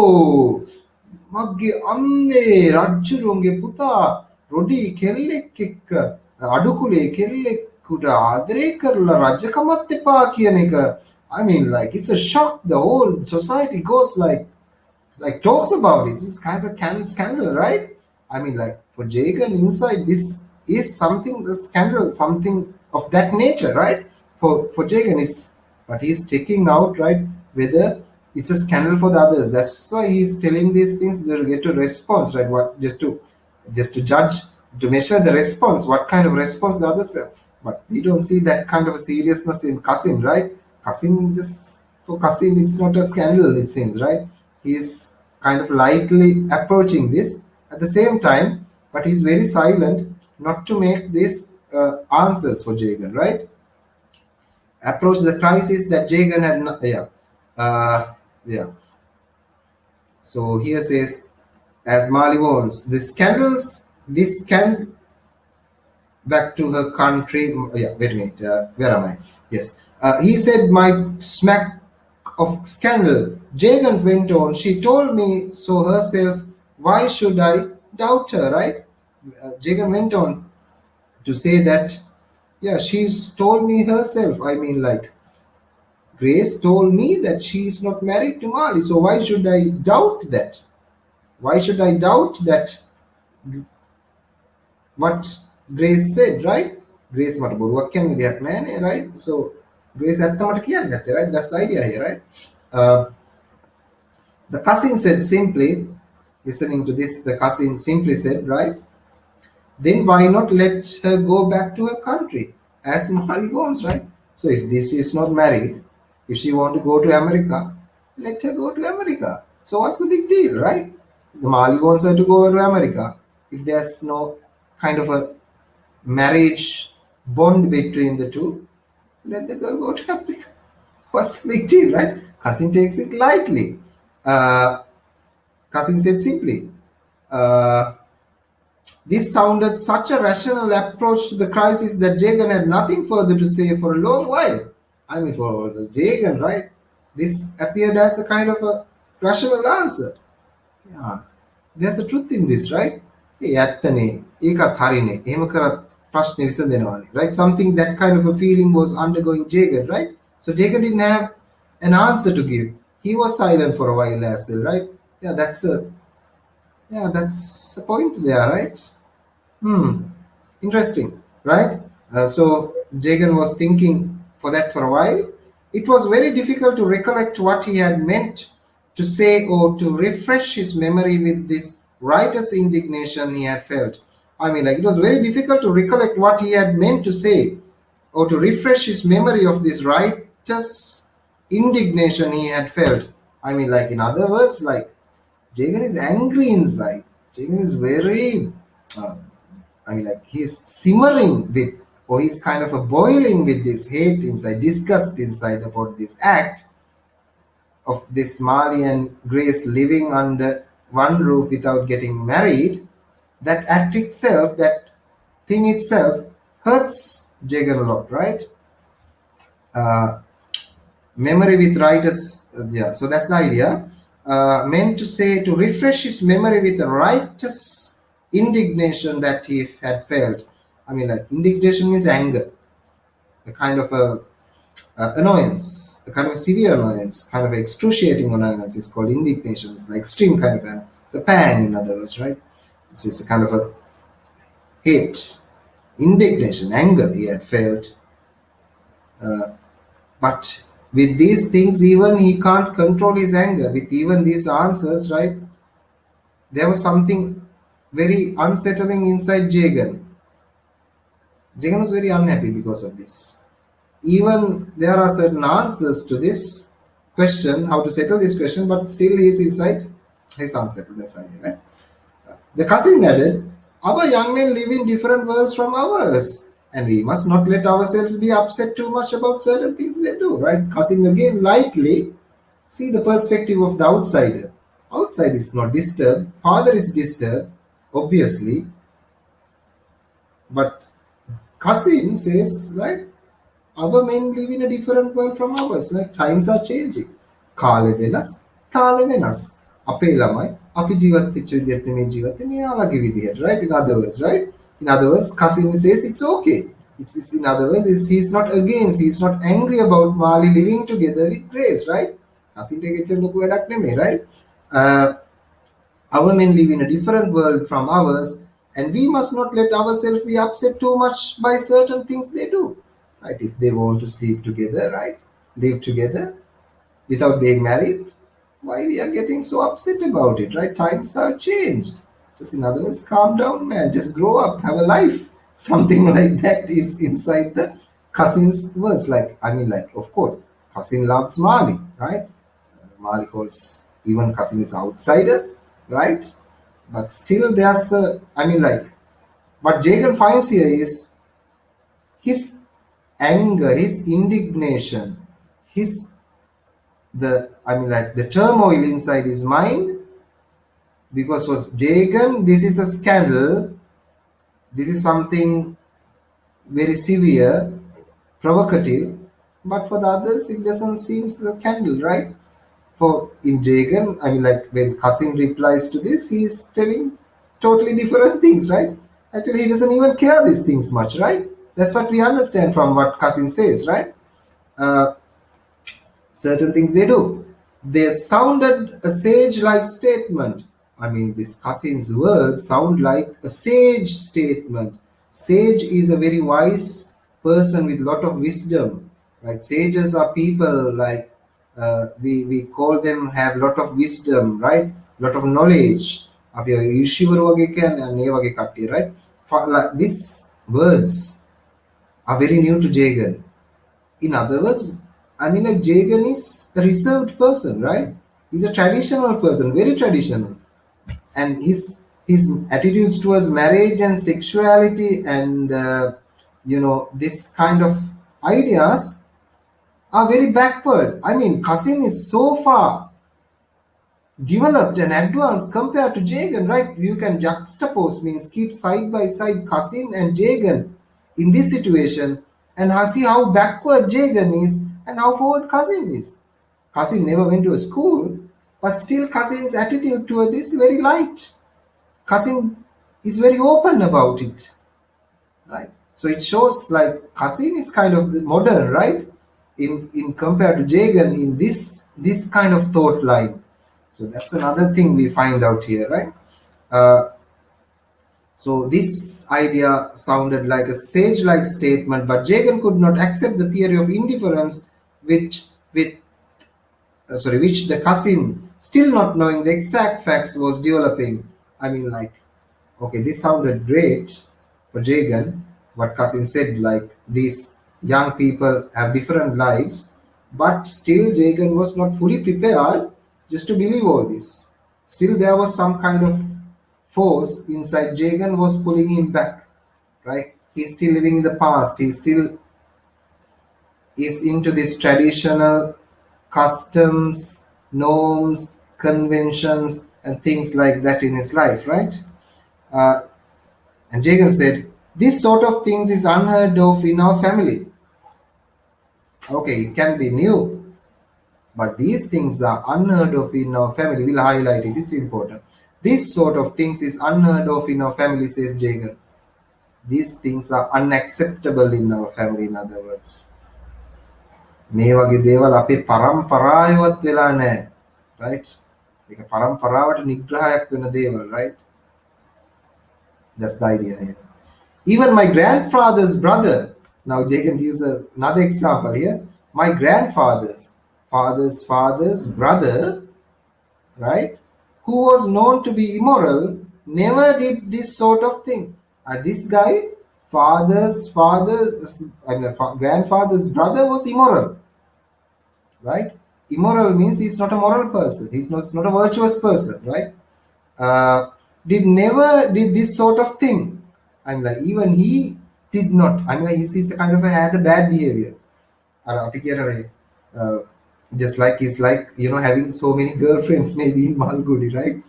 මගේ අම්මේ රජ්ජුරුවන්ගේ පුතා රොඩි කෙල්ලෙක් එක්ක අඩුකුලේ කෙල්ලෙකුට ආදරේ කරලා රජකමත් එපා කියන එක. I mean, like, it's a shock. The whole society goes like talks about it. This is kind of a scandal, right? I mean, like, for Jagan inside, this is something, the scandal, something of that nature, right? For Jagan is, but he's checking out, right, whether it's a scandal for the others. That's why he's telling these things. They'll get a response, right? What just to judge, to measure the response, what kind of response the others have. But we don't see that kind of a seriousness in Kasim, right? Kasim, just for Kasim, it's not a scandal, it seems, right? He's kind of lightly approaching this at the same time, but he's very silent not to make these answers for Jagan, right? Approach the crisis that Jagan had not, yeah. So here says, as Mali warns, this can back to her country. Yeah, wait a minute. Where am I? Yes. He said, my smack of scandal. Jagan went on. She told me so herself. Why should I doubt her, right? Jagan went on to say that, yeah, she's told me herself. I mean, like, Grace told me that she's not married to Mali. So why should I doubt that? Why should I doubt that? What Grace said, right? Grace මට බොරුවක් කියන විදිහක් නෑනේ, right? So Grace ඇත්ත මට කියන්නේ නැත්තේ, right? That's the idea here, right? The cousin said simply, listening to this, the cousin simply said, right? Then why not let her go back to her country as Mali wants, right? So if this is not married, if she want to go to America, let her go to America. So what's the big deal, right? The Mali wants her to go to America. If there's no kind of a marriage bond between the two, let the girl go to America. What's the big deal, right? Cousin takes it lightly. Cousin said simply, this sounded such a rational approach to the crisis that Jagan had nothing further to say for a long while. I mean, for Jagan, right? This appeared as a kind of a rational answer. Yeah, there's a truth in this, right? ඇත්තනේ ඒකත් හරිනේ එහෙම කරත් ප්‍රශ්නේ විසඳෙනවානේ, right? Something that kind of a feeling was undergoing Jager, right? So Jager didn't have an answer to give. He was silent for a while as well, right? That's a point there, right? Interesting, right? So Jagan was thinking for that for a while. It was very difficult to recollect what he had meant to say or to refresh his memory with this righteous indignation he had felt. I mean, like, it was very difficult to recollect what he had meant to say or to refresh his memory of this righteous indignation he had felt. I mean, like, in other words, like, Jagan is angry inside. Jagan is very, I mean, like, he's simmering with, or he's kind of a boiling with this hate inside, disgust inside about this act of this Mali and Grace living under one roof without getting married. That act itself, that thing itself hurts Jager a lot, right? Uh, Memory with righteous, yeah. So that's the idea. Meant to say to refresh his memory with a righteous indignation that he had felt. I mean, like indignation means anger, a kind of a annoyance, a kind of a severe annoyance, kind of excruciating annoyance is called indignation. It's like extreme kind of it's a pang, in other words, right? This is a kind of a hate, indignation, anger he had felt. Uh, but with these things, even he can't control his anger. With even these answers, right? There was something very unsettling inside Jagan. Jagan was very unhappy because of this. Even there are certain answers to this question, how to settle this question, but still he is inside his unsettled. That's idea, right? The cousin added, our young men live in different worlds from ours, and we must not let ourselves be upset too much about certain things they do, right? Cousin again lightly see the perspective of the outsider. Outside is not disturbed, father is disturbed, obviously, but cousin says, right, our men live in a different world from ours. Like times are changing. කාලෙ වෙනස්, තාලෙ වෙනස්. අපේ ළමයි අපි ජීවත් වෙච්ච විදිහට නෙමෙයි ජීවත් වෙන්නේ යාළගේ විදිහට, right? In other words, right? In other words, cousin says it's okay. It's in other words, he's not against, he's not angry about Mali living together with Grace, right? cousin ට එච්චර ලොකු වැඩක් නෙමෙයි, right? Uh, our men live in a different world from ours, and we must not let ourselves be upset too much by certain things they do, right? If they want to sleep together, right? Live together without being married, why we are getting so upset about it, right? Times have changed. Just in other words, calm down, man. Just grow up, have a life. Something like that is inside the cousin's verse. Like, I mean, like, of course, cousin loves Mali, right? Mali calls even cousin is outsider, right? But still, there's a, I mean, like, what Jaden finds here is his anger, his indignation, his the turmoil inside his mind, because was Jagan, this is a scandal, this is something very severe, provocative, but for the others it doesn't seem the candle, right? For in Jagan, I mean, like when Kasim replies to this, he is telling totally different things, right? Actually, he doesn't even care these things much, right? That's what we understand from what Kasim says, right? Uh, Certain things they do. They sounded a sage-like statement. I mean, this Kasim's words sound like a sage statement. Sage is a very wise person with lot of wisdom, right? Sages are people like we call them have lot of wisdom, right? Lot of knowledge. අපි ඍෂිවරු වගේ කියන්නේ අන්න ඒ වගේ කට්ටිය, right? Like these words are very new to Jager. In other words, I mean, like Jaden is a reserved person, right? He's a traditional person, very traditional, and his attitudes towards marriage and sexuality and this kind of ideas are very backward. I mean, Kasim is so far developed and advanced compared to Jagan, right? You can juxtapose, means keep side by side Kasim and Jagan in this situation and see how backward Jagan is and how forward Kasim is. Kasim never went to a school, but still Kasim's attitude toward this is very light. Kasim is very open about it, right? So it shows like Kasim is kind of modern, right? In compared to Jagan in this kind of thought line. So that's another thing we find out here, right? So this idea sounded like a sage-like statement, but Jagan could not accept the theory of indifference, which the cousin, still not knowing the exact facts, was developing. I mean, like, okay, this sounded great for Jagan. What cousin said, like these young people have different lives, but still Jagan was not fully prepared just to believe all this. Still, there was some kind of force inside Jagan was pulling him back, right? He's still living in the past. He still is into this traditional customs, norms, conventions, and things like that in his life, right? And Jagan said, This sort of things is unheard of in our family. Okay, it can be new, but these things are unheard of in our family. We'll highlight it. It's important. This sort of things is unheard of in our family, says Jager. These things are unacceptable in our family, in other words. මේ වගේ දේවල් අපේ පරම්පරාවවත් වෙලා නැහැ. Right? ඒක පරම්පරාවට නිග්‍රහයක් වෙන දේවල්, right? That's the idea here. Even my grandfather's brother, now Jaden gives another example here. My grandfather's father's brother, right, who was known to be immoral, never did this sort of thing. This guy, grandfather's brother was immoral, right? Immoral means he's not a moral person. He's not a virtuous person, right? Never did this sort of thing. I'm like, even he did not. I'm like, he's a kind of had a bad behavior. Just like he's like, having so many girlfriends maybe in Malgudi, right?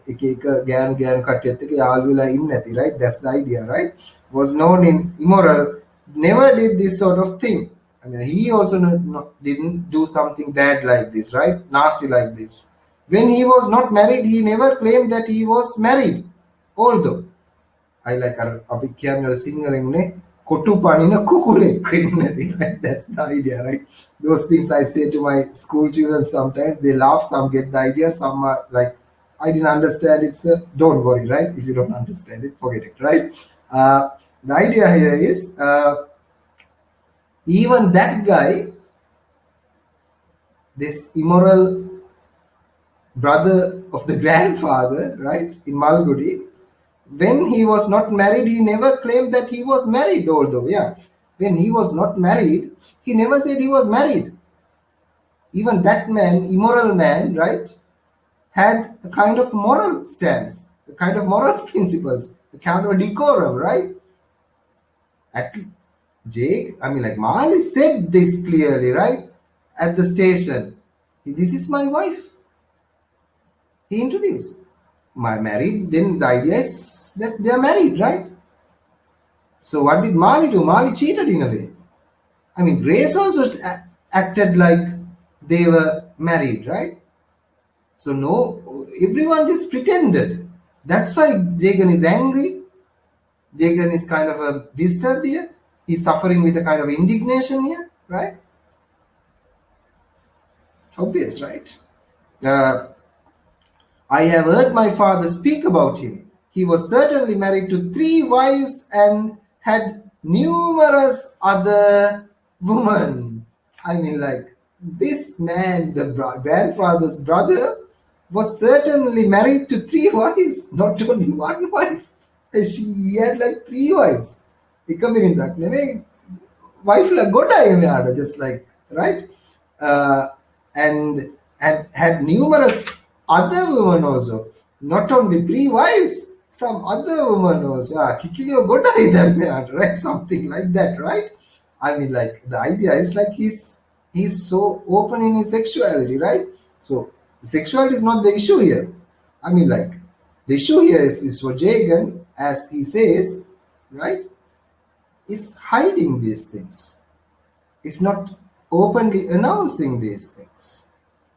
Right? That's the idea, right? Was known in immoral, never did this sort of thing. I mean, he also didn't do something bad like this, right? Nasty like this. When he was not married, he never claimed that he was married. Although, I like අපි කියන්නේ සිංහලෙන්නේ කොටු පනින කුකුලෙක් වෙන්නේ නැති, right? That's the idea, right? Those things I say to my school children sometimes. They laugh, some get the idea, some are like, I didn't understand it, sir. Don't worry, right? If you don't understand it, forget it, right? The idea here is even that guy, this immoral brother of the grandfather, right, in Malgudi, when he was not married, he never claimed that he was married. Although, when he was not married, he never said he was married. Even that man, immoral man, right, had a kind of moral stance, a kind of moral principles, a kind of decorum, right? Like Mali said this clearly, right, at the station. This is my wife. He introduced my married. Then the idea is that they are married, right? So what did Mali do? Mali cheated in a way. I mean, Grace also acted like they were married, right? So no, everyone just pretended. That's why Jagan is angry. Jagan is kind of disturbed here. He's suffering with a kind of indignation here, right? Obvious, right? I have heard my father speak about him. He was certainly married to 3 wives and had numerous other women. I mean, like, this man, the grandfather's brother, was certainly married to 3 wives, not only 1 wife. He had like 3 wives. Wife just like, right? And had numerous other women also. Not only 3 wives, some other women also. Right? Something like that, right? I mean, like, the idea is like he's so open in his sexuality, right? So sexuality is not the issue here. I mean, like, the issue here is for Jagan, as he says, right, is hiding these things. It's not openly announcing these things.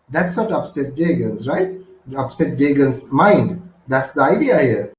That's what upset Jagan's, right? Upset Jagan's mind. That's the idea here.